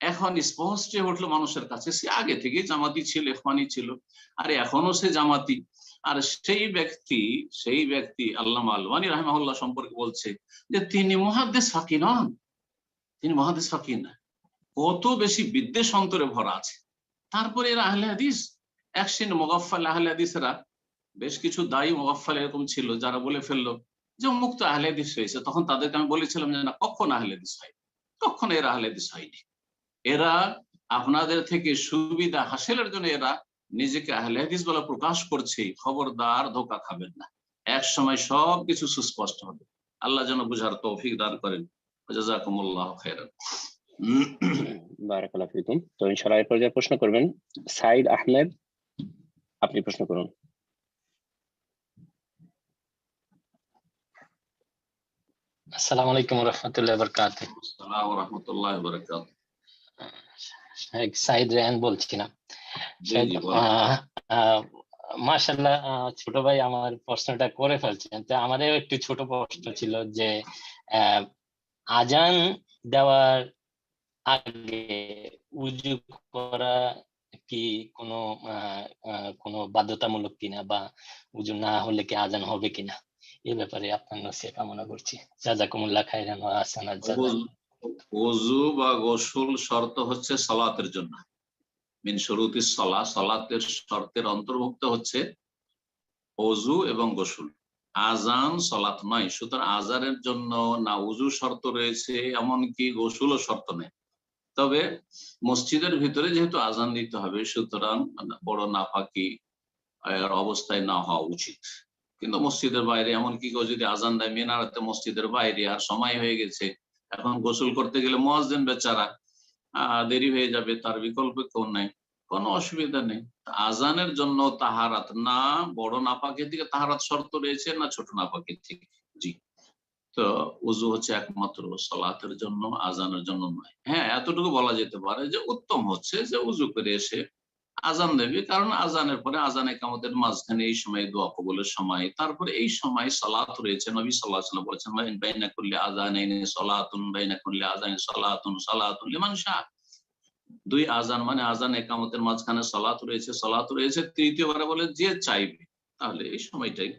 এখন স্পষ্ট হয়ে উঠলো মানুষের কাছে, সে আগে থেকে জামাতি ছিল, ইখওয়ানি ছিল, আর এখনো সে জামাতি। আর সেই ব্যক্তি আল্লামা আলবানী রাহিমাহুল্লাহ সম্পর্কে বলছে যে তিনি মুহাদ্দিস ফাকিহ নন, তিনি মুহাদ্দিস ফাকিহ না। কত বেশি বিদ্বেষ অন্তরে ভরা আছে। তারপরে এরা আহলে হাদিস, এক শ্রেণী মুগাফফাল আহলে হাদিসরা, বেশ কিছু দায়ী মুগাফফাল এরকম ছিল যারা বলে ফেললো যে মুক্ত আহলে হাদিস হয়েছে। তখন তাদেরকে আমি বলেছিলাম যে না, কখনো আহলে হাদিস হয়, কখনো এরা আহলে হাদিস হয়নি। এরা আপনাদের থেকে সুবিধা হাসিলের জন্য এরা নিজেকে আহলে হাদিস বলে প্রকাশ করছে। খবরদার, ধোঁকা খাবেন না, এক সময় সবকিছু সুস্পষ্ট হবে। আল্লাহ যেন বুঝার তৌফিক দান করেন। জাযাকুমুল্লাহু খাইরান। বারাকাল্লাহু ফিকুম। তো ইনশাআল্লাহ এরপর যে প্রশ্ন করবেন সাইদ আহমেদ, আপনি প্রশ্ন করুন। আসসালামু আলাইকুম ওয়া রাহমাতুল্লাহি ওয়া বারাকাতুহু। আসসালামু ওয়া রাহমাতুল্লাহি ওয়া বারাকাতুহু। সাইদ রেহান বলছি না। জি জি বলেন। মাশাআল্লাহ, ছোট ভাই আমার প্রশ্নটা করে ফেলছেন। তো আমাদের একটু ছোট প্রশ্ন ছিল যে আজান দেওয়ার আগে উযু করা কি কোনো বাধ্যতামূলক কিনা, বা উযু না হলে কি আজান হবে কিনা, এই ব্যাপারে আপনার নসিহত কামনা করছি। জাযাকুমুল্লাহ খাইরান ওয়া আহসানাল জাযা। ওযু বা গোসল শর্ত হচ্ছে সালাতের জন্য, মিন শুরুতিস সালাহ, সালাতের শর্তের অন্তর্ভুক্ত হচ্ছে ওযু এবং গোসল। আজান সালাত নয়। সুতরাং আজানের জন্য না ওযু শর্ত রয়েছে, এমনকি গোসলও শর্ত নেই। তবে মসজিদের ভিতরে যেহেতু আজান দিতে হবে, সুতরাং বড় নাপাকি অবস্থায় না হওয়া উচিত। কিন্তু মসজিদের বাইরে, এমনকি কেউ যদি আজান দেয় মিনারাতে মসজিদের বাইরে, আর সময় হয়ে গেছে, এখন গোসল করতে গেলে মুয়াজ্জিন বেচারা দেরি হয়ে যাবে, তার বিকল্প কেউ নাই, কোনো অসুবিধা নেই। আজানের জন্য তাহারাত না বড় নাপাকের দিকে তাহারাত শর্ত রয়েছে, না ছোট নাপাকের থেকে। জি, তো উযু হচ্ছে একমাত্র সালাতের জন্য, আজানের জন্য নয়। হ্যাঁ, এতটুকু বলা যেতে পারে যে উত্তম হচ্ছে যে উযু করে এসে আজান দেবে, কারণ আজানের পরে আজান ইকামতের মাঝখানে এই সময় দোয়া কবুলের সময়, তারপরে এই সময় সালাত রয়েছে। নবী সাল্লাল্লাহু আলাইহি ওয়াসাল্লাম বলেছেন বাইনা কুল্লি আযানাইনি সালাতুন, বাইনা কুল্লি আযানাইনি সালাতুন, সালাতুন লিমান শাআ। দুই আজান মানে আজান ইকামতের মাঝখানে সালাত রয়েছে। তৃতীয়বারে বলে যে চাইবে, তাহলে এই সময়টাই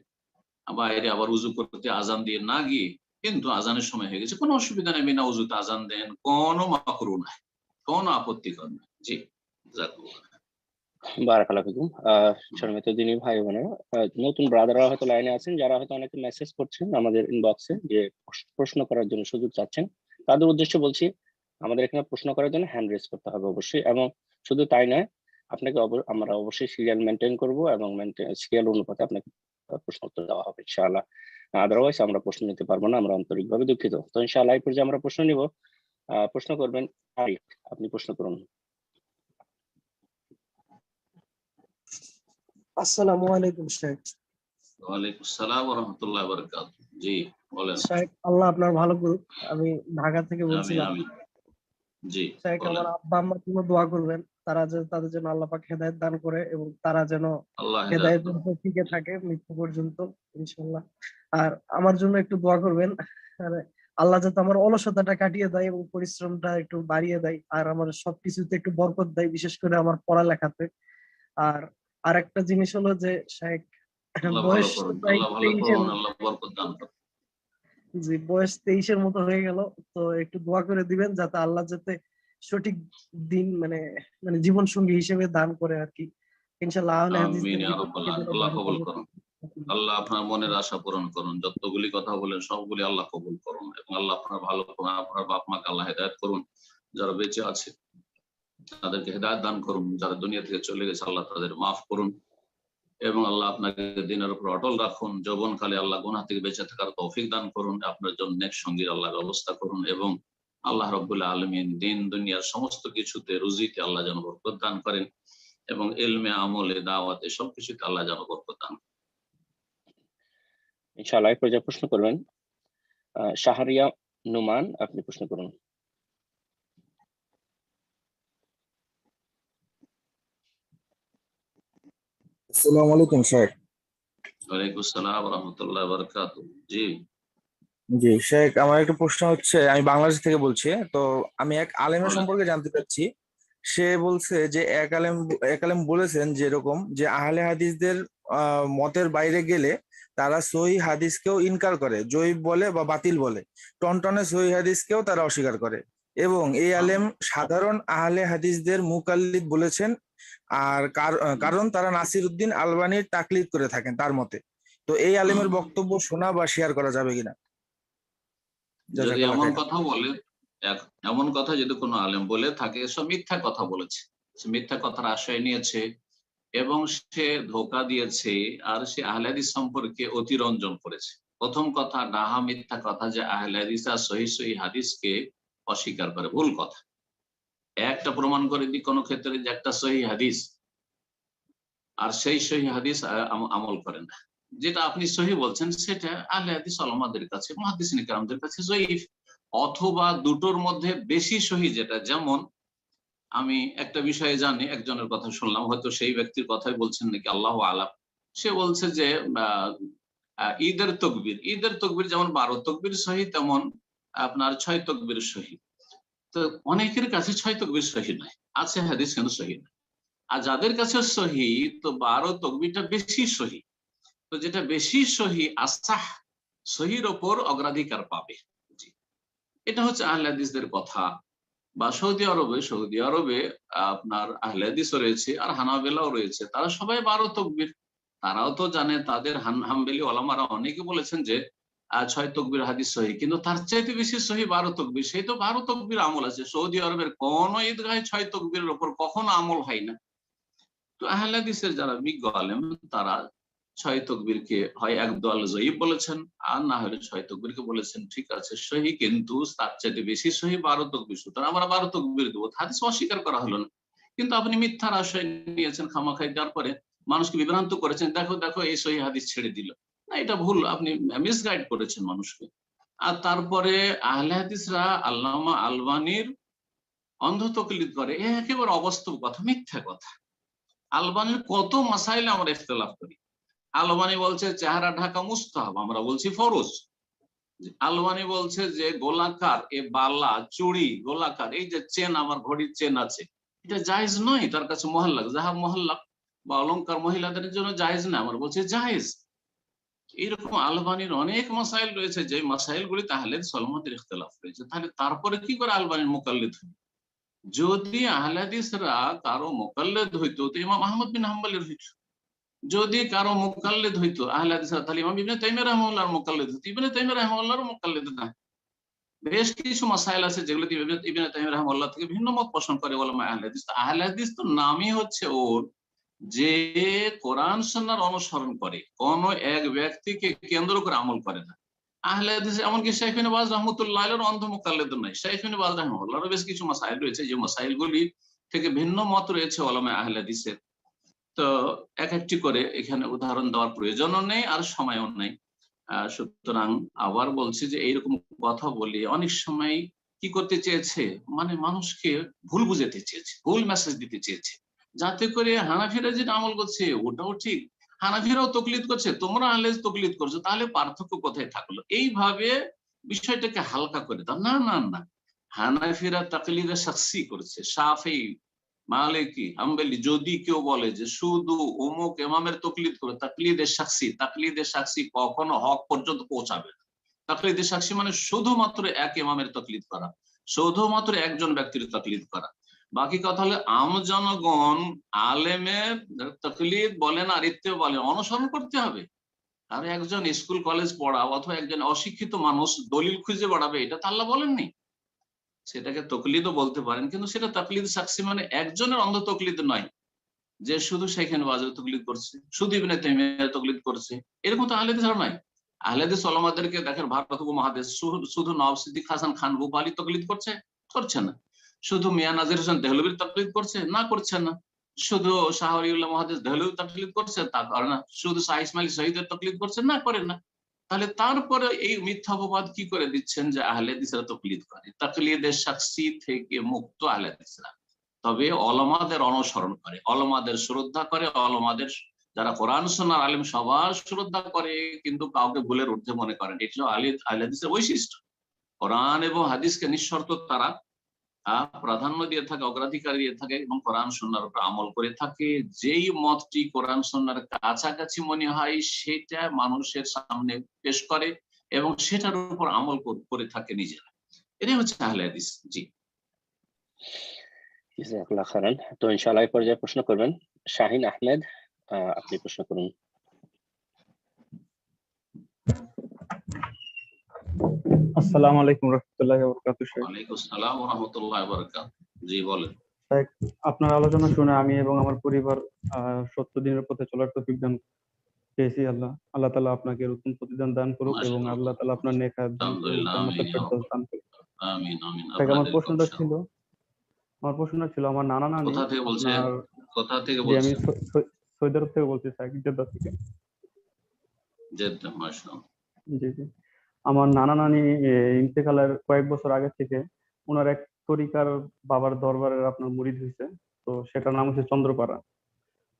বাইরে আবার উযু করতে আজান দিয়ে না গিয়ে, কিন্তু আজানের সময় হয়ে গেছে, কোনো অসুবিধা নেই, বিনা উযুতে আজান দেন, কোনো মাকরুহ নাই, কোনো আপত্তিকর নয়। জি, জাযাকাল্লাহ। বারাকাল্লাহু ফিকুম। সম্মানিত দিনী ভাই বোনেরা, নতুন ব্রাদাররা হয়তো লাইনে আছেন, যারা হয়তো অনেকে মেসেজ করছেন আমাদের ইনবক্সে যে প্রশ্ন করার জন্য সুযোগ চাচ্ছেন, তাদের উদ্দেশ্যে বলছি আমাদের এখানে প্রশ্ন করার জন্য হ্যান্ড রেজ করতে হবে অবশ্যই, এবং শুধু তাই নয়, আপনাকে আমরা অবশ্যই সিরিয়াল মেনটেন করব এবং সিরিয়াল অনুপাতে আপনাকে প্রশ্ন উত্তর দেওয়া হবে ইনশাআল্লাহ। আদারওয়াইজ আমরা প্রশ্ন নিতে পারবো না, আমরা আন্তরিকভাবে দুঃখিত। তো ইনশাআল্লাহ এই পর্যায়ে আমরা প্রশ্ন নিব। প্রশ্ন করবেন আরিফ, আপনি প্রশ্ন করুন। আসসালামু আলাইকুম শেখ। ওয়ালাইকুম আসসালাম ওয়া রাহমাতুল্লাহি ওয়া বারাকাতুহু। জি, বলেন। শেখ, আল্লাহ আপনার ভালো করুক। আমি ঢাকা থেকে আমিন বলছিলাম। আমিন। জি, শেখ, বলেন। আমার আব্বা আম্মার জন্য দোয়া করবেন, তাদের জন্য আল্লাহ পাক হেদায়েত দান করে এবং তারা যেন আল্লাহ হেদায়েত হেদায়েতের করুন। উপর টিকে থাকে মৃত্যু পর্যন্ত ইনশাআল্লাহ। আর আমার জন্য একটু দোয়া করবেন, আর আল্লাহ যাতে আমার অলসতাটা কাটিয়ে দেয় এবং পরিশ্রমটা একটু বাড়িয়ে দেয়, আর আমার সবকিছুতে একটু বরকত দেয়, বিশেষ করে আমার পড়ালেখাতে। আর আরেকটা জিনিস হলো যে শেখ, আল্লাহ ভালো বয়স করুন, প্রায় আল্লাহ ভালো 23-এর, করুন, আল্লাহ বরকত দান করুন। জি বয়স 23-এর মতো হয়ে গেল, তো একটু দোয়া করে দিবেন যাতে আল্লাহ যাতে সঠিক দিন মানে মানে জীবন সঙ্গী হিসেবে দান করে আর কি। ইনশাআল্লাহ আহলে আমিন হাদিসদের ইয়া ভিতর রাব্বাল থেকে আলামিন। যেন আল্লাহ দান কবুল করে। করুন। আল্লাহ আপনার মনের আশা পূরণ করুন। যতগুলি কথা বলেন সবগুলি আল্লাহ কবুল করুন, এবং আল্লাহ আপনার ভালো করুন। আপনার বাপ মাকে আল্লাহ হেদায়েত করুন, যারা বেঁচে আছে তাদেরকে হেদায়েত দান করুন, যারা দুনিয়া থেকে চলে গেছে আল্লাহ তাদের মাফ করুন, এবং আল্লাহ আপনাকে দিনের উপর অটল রাখুন। যৌবনকালে আল্লাহ গুনাহ থেকে বেঁচে থাকার তৌফিক দান করুন, আপনার জন্য নেক সঙ্গীর আল্লাহ ব্যবস্থা করুন, এবং আল্লাহ রাব্বুল আলামিন দিন দুনিয়ার সমস্ত কিছুতে রুজিতে আল্লাহ যেন বরকত দান করেন, এবং ইলমে আমলে দাওয়াতে সবকিছুতে আল্লাহ যেন বরকত দান করেন। ইনশাআল্লাহ এই পর্যায়ে প্রশ্ন করবেন শাহরিয়া নুমান, আপনি প্রশ্ন করুন। আসসালামু আলাইকুম শেখ। ওয়ালাইকুম আসসালাম ওয়া রাহমাতুল্লাহি ওয়া বারাকাতুহু। জি, জি শেখ, আমার একটা প্রশ্ন হচ্ছে, আমি বাংলাদেশ থেকে বলছি। তো আমি এক আলেমের বলেন। সম্পর্কে জানতে চাচ্ছি। সে বলছে যে এক আলেম বলেছেন যেরকম যে আহলে হাদিসদের মতের বাইরে গেলে তারা সহিহ হাদিসকেও ইনকার করে, জয়ীফ বলে বা বাতিল বলে, টনটনে সহিহ হাদিসকেও তারা অস্বীকার করে। এবং এই আলেম সাধারণ আহলে হাদিসদের মুকাল্লিদ বলেছেন, আর কারণ তারা নাসিরউদ্দিন আলবানীর তাকলিদ করে থাকেন তার মতে। তো এই আলেমের বক্তব্য শোনা বা শেয়ার করা যাবে কিনা? যদি জাযাকাল্লাহ এমন খাইরান। কথা বলে, এমন কথা যদি কোনো আলেম বলে থাকে, সব মিথ্যা কথা বলেছে, সে মিথ্যা কথার আশ্রয় নিয়েছে, এবং সে ধোঁকা দিয়েছে, আর সে আহলে হাদিস সম্পর্কে অতিরঞ্জন করেছে। প্রথম কথা, ডাহা মিথ্যা কথা যে আহলে হাদিসরা সহিহ হাদিসকে অস্বীকার করে, ভুল কথা। একটা প্রমাণ করে দিই কোন ক্ষেত্রে যে একটা সহিহ হাদিস, আর সেই সহিহ হাদিস আমল করে না। যেটা আপনি সহিহ বলছেন সেটা আহলে হাদিস ওলামাদের কাছে, মুহাদ্দিসিন কিরামদের কাছে জয়ীফ, অথবা দুটোর মধ্যে বেশি সহিহ যেটা। যেমন আমি একটা বিষয়ে জানি, একজনের কথা শুনলাম, হয়তো সেই ব্যক্তির কথাই বলছেন নাকি, আল্লাহু আলাম। সে বলছে যে ঈদের তকবীর যেমন 12 তকবীর সহিহ, তেমন আপনার 6 তকবীর সহিহ। তো অনেকের কাছে 6 তকবীর সহিহ নয়, আছে হাদিস কিন্তু সহিহ নয়। আর যাদের কাছে সহিহ, তো 12 তকবীরটা বেশি সহিহ। তো যেটা বেশি সহিহ, আসাহ, সহিহর ওপর অগ্রাধিকার পাবে। জি, এটা হচ্ছে আহলে হাদিসদের কথা। বা সৌদি আরবে আপনার আহলে হাদিসও রয়েছে, আর হানাবেলাও রয়েছে, তারা সবাই 12 তকবীর। তারাও তো জানে, তাদের হাম্বলি ওলামারা অনেকে বলেছেন যে 6 তকবীর হাদিস সহিহ, কিন্তু তার চাইতে বেশি সহিহ 12 তকবীর। সেই তো 12 তকবীর আমল আছে। সৌদি আরবের কোন ঈদগাহে 6 তকবীরের উপর কখনো আমল হয় না। তো আহলে হাদিসের যারা বিজ্ঞ আলেম তারা 6 তাকবীরকে হয় একদল জয়ীফ বলেছেন, আর না হলে 6 তাকবীরকে বলেছেন ঠিক আছে সহি, কিন্তু তার চাইতে বেশি সহি 12 তাকবীর। সুতরাং আমরা 12 তাকবীর দেবো, হাদিস অস্বীকার করা হলো না। কিন্তু আপনি মিথ্যার আশ্রয় নিয়েছেন খামাখাই, তারপরে মানুষকে বিভ্রান্ত করেছেন, দেখো দেখো এই সহি হাদিস ছেড়ে দিল। না, এটা ভুল, আপনি মিসগাইড করেছেন মানুষকে। আর তারপরে আহলে হাদিসরা আল্লামা আলবানীর অন্ধ তকলিদ করে, একেবারে অবাস্তব কথা, মিথ্যা কথা। আলবানীর কত মাসাইলে আমরা ইখতিলাফ করি। আলবানী বলছে চেহারা ঢাকা মুস্তাহাব, আমরা বলছি ফরজ। আলবানী বলছে যে গোলাকার এ বালা চুড়ি গোলাকার, এই যে চেন, আমার ঘড়ির চেন আছে, এটা জায়েজ নয়, তার কাছে মহল্লা যাহা মহল্লা বা অলংকার মহিলাদের জন্য জায়েজ না, আমরা বলছি জায়েজ। এইরকম আলবানীর অনেক মাসাইল রয়েছে যে মাসাইল গুলি তাহলে সলমতের ইখতিলাফ রয়েছে। তাহলে তারপরে কি করে আলবানীর মুকাল্লিদ হই? যদি আহলে হাদিসরা কারো মুকাল্লিদ হইতো তো ইমাম আহমদ বিন হাম্বলের হইতো। যদি কারো মুকাল্লিদ হইতো আহলে হাদিসরা, তাহলে ইমাম ইবনে তাইমিয়া রাহিমাহুল্লাহর মুকাল্লিদ হইতো। ইবনে তাইমিয়া রাহিমাহুল্লাহর মুকাল্লিদ না। বেশ কিছু মাসাইল আছে যেগুলো ইবনে তাইমিয়া রাহিমাহুল্লাহ থেকে ভিন্ন মত পোষণ করে ওলামা আহলে হাদিস। আহলে হাদিস তো নামই হচ্ছে ওর, যে কোরআন সুন্নাহর অনুসরণ করে, কোন এক ব্যক্তিকে কেন্দ্র করে আমল করে না। আহলে হাদিস এমনকি শাইখ ইবনে বাজ রাহমাতুল্লাহ আলাইহির অন্ধ মুকাল্লিদ নাই। শাইখ ইবনে বাজ রাহিমাহুল্লাহর বেশ কিছু মাসাইল রয়েছে যে মাসাইলগুলি থেকে ভিন্ন মত রয়েছে ওলামা আহলে হাদিসের। তো এক একটি করে এখানে উদাহরণ দেওয়ার প্রয়োজনও নেই আর সময়ও নেই। সুতরাং আবার বলছি যে এইরকম কথা বলি অনেক সময় কি করতে চেয়েছে, মানে মানুষকে ভুল বুঝাতে চেয়েছে, ভুল মেসেজ দিতে চেয়েছে, যাতে করে হানাফিরা যেটা আমল করছে ওটাও ঠিক, হানাফিরাও তকলিদ করছে, তোমরা আহলে হাদিস তকলিদ করছো, তাহলে পার্থক্য কোথায় থাকলো? এইভাবে বিষয়টাকে হালকা করে দাও। না না না, হানাফিরা তাকলিদে শাখসি করছে, শাফি মালিকি হাম্বলি যদি কেউ বলে যে শুধু অমুক ইমামের তকলিদ করে, তাকলিদে শাখসি কখনো হক পর্যন্ত পৌঁছাবে না। তাকলিদে শাখসি মানে শুধুমাত্র এক ইমামের তকলিদ করা, শুধুমাত্র একজন ব্যক্তির তকলিদ করা। বাকি কথা হলে আম জনগণ আলেমের তকলিদ বলেন আর ইত্তেবা বলেন অনুসরণ করতে হবে। আর একজন স্কুল কলেজ পড়া অথবা একজন অশিক্ষিত মানুষ দলিল খুঁজে বেড়াবে, এটা তো আল্লাহ বলেননি। সেটাকে তকলিদও বলতে পারেন, কিন্তু সেটা তাকলিদ শাখসি মানে একজনের অন্ধ তকলিদ নয়, যে শুধু শাইখ ইবনে বাজের তকলিদ করছে, শুধু ইবনে তাইমিয়ার তকলিদ করছে, এরকম তো আহলে হাদিস আর নাই। আহলে হাদিস ওলামাদেরকে দেখেন ভারত উপমহাদেশ শুধু নওয়াব সিদ্দিক হাসান খান ভূপালী তকলিদ করছে না। শুধু মিয়া নাজির হোসেন দেহলভির তকলিদ করছে না, করছে না। শুধু শাহ ওলিউল্লাহ মুহাদ্দিস দেহলভি তকলিদ করছে, তা করে না। শুধু শাহ ইসমাইল শহীদের তকলিদ করছে না, করে না। তাহলে তারপরে এই মিথ্যা অপবাদ কি করে দিচ্ছেন যে আহলে হাদিসরা তকলিদ করে? তাকলিদে শাখসি থেকে মুক্ত আহলে হাদিসরা, তবে ওলামাদের অনুসরণ করে, ওলামাদের শ্রদ্ধা করে, ওলামাদের যারা কোরআন সুন্নাহর আলেম সবার শ্রদ্ধা করে, কিন্তু কাউকে ভুলের ঊর্ধ্বে মনে করেন। এটা আহলে হাদিসের বৈশিষ্ট্য। কোরআন এবং হাদিসকে নিঃশর্ত তারা প্রাধান্য দিয়ে থাকে, অগ্রাধিকার দিয়ে থাকে এবং কোরআন সুন্নাহর উপর আমল করে থাকে। যেই মতটি কোরআন সুন্নাহর কাছাকাছি মনে হয় সেটা মানুষের সামনে পেশ করে এবং সেটার উপর আমল করে থাকে নিজেরা। এটাই হচ্ছে আহলে হাদিস। জি, জাযাকাল্লাহু খাইরান। তো ইনশাআল্লাহ এই পর্যায়ে প্রশ্ন করবেন শাহিন আহমেদ, আপনি প্রশ্ন করুন। আসসালামু আলাইকুম রাহমাতুল্লাহি ওয়া বারাকাতুহু। ওয়ালাইকুম আসসালাম ওয়া রাহমাতুল্লাহি ওয়া বারাকাতুহু। জি বলেন। আপনার আলোচনা শুনে আমি এবং আমার পরিবার সত্য দিনের পথে চলার তৌফিক দান পেয়েছি। আল্লাহ তাআলা আপনাকে উত্তম প্রতিদান দান করুক এবং আল্লাহ তাআলা আপনার নেক হায়াত দান করুক, জান্নাতুল ফেরদৌস দান করুক। আমিন আমিন। আমার প্রশ্নটা ছিল আমার নানা নানি। কোথা থেকে বলছেন? আমি সৌদি আরব থেকে বলছি, জেদ্দা থেকে। জেদ্দা, মাশাআল্লাহ। জি জি। আমার নানা নানি ইন্তেকালের কয়েক বছর আগে থেকে ওনার এক তরিকার বাবার দরবারের আপনার মুরিদ হয়েছে। তো সেটার নাম হচ্ছে চন্দ্রপাড়া।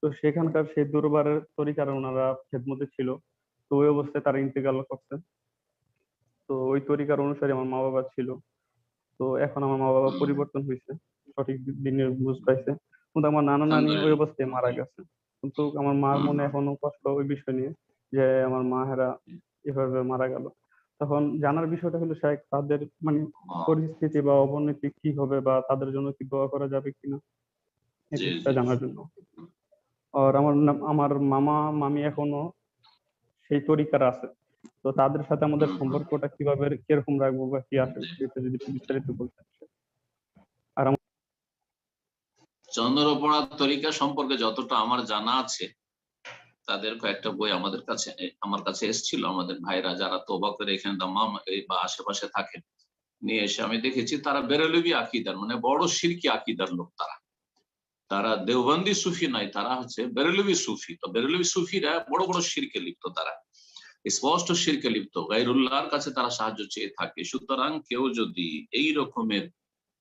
তো সেখানকার সেই দরবারের তরিকার ওনারা খেদমতে ছিল। তো ওই অবস্থায় তারা ইন্তেকাল করছে। তো ওই তরিকার অনুসারে আমার মা বাবা ছিল। তো এখন আমার মা বাবা পরিবর্তন হয়েছে, সঠিক দিনের বুঝ পাইছে, কিন্তু আমার নানা নানি ওই অবস্থায় মারা গেছে। কিন্তু আমার মার মনে এখনো কষ্ট ওই বিষয় নিয়ে যে আমার মায়েরা এভাবে মারা গেল। তখন জানার বিষয়টা হলো শাইখ, তাদের মানে পরিস্থিতি বা অবনতি কি হবে বা তাদের জন্য কি দোয়া করা যাবে কিনা, এটা জানার জন্য। আর আমার মামা মামি এখনো সেই তরিকার আছে। তো তাদের সাথে আমাদের সম্পর্কটা কিভাবে কিরকম রাখবো বা কি আসে, সেটা যদি একটু বিস্তারিত বলতেন। আর চন্দ্র পড়ার তরিকা সম্পর্কে যতটা আমার জানা আছে, তাদের কয়েকটা বই আমার কাছে এসেছিল, আমাদের ভাইরা যারা তওবা করে এখানে দাম্মাম বা আশেপাশে থাকেন, নিয়ে এসে আমি দেখেছি তারা বেরেলভি আকিদার মানে বড় শিরকি আকিদার লোক। তারা দেওবন্দি সুফি নয়, তারা হচ্ছে বেরেলভি সুফি। তো বেরেলভি সুফিরা বড় বড় শিরকে লিপ্ত, তারা স্পষ্ট শিরকে লিপ্ত, গায়রুল্লাহর কাছে তারা সাহায্য চেয়ে থাকে। সুতরাং কেউ যদি এই রকমের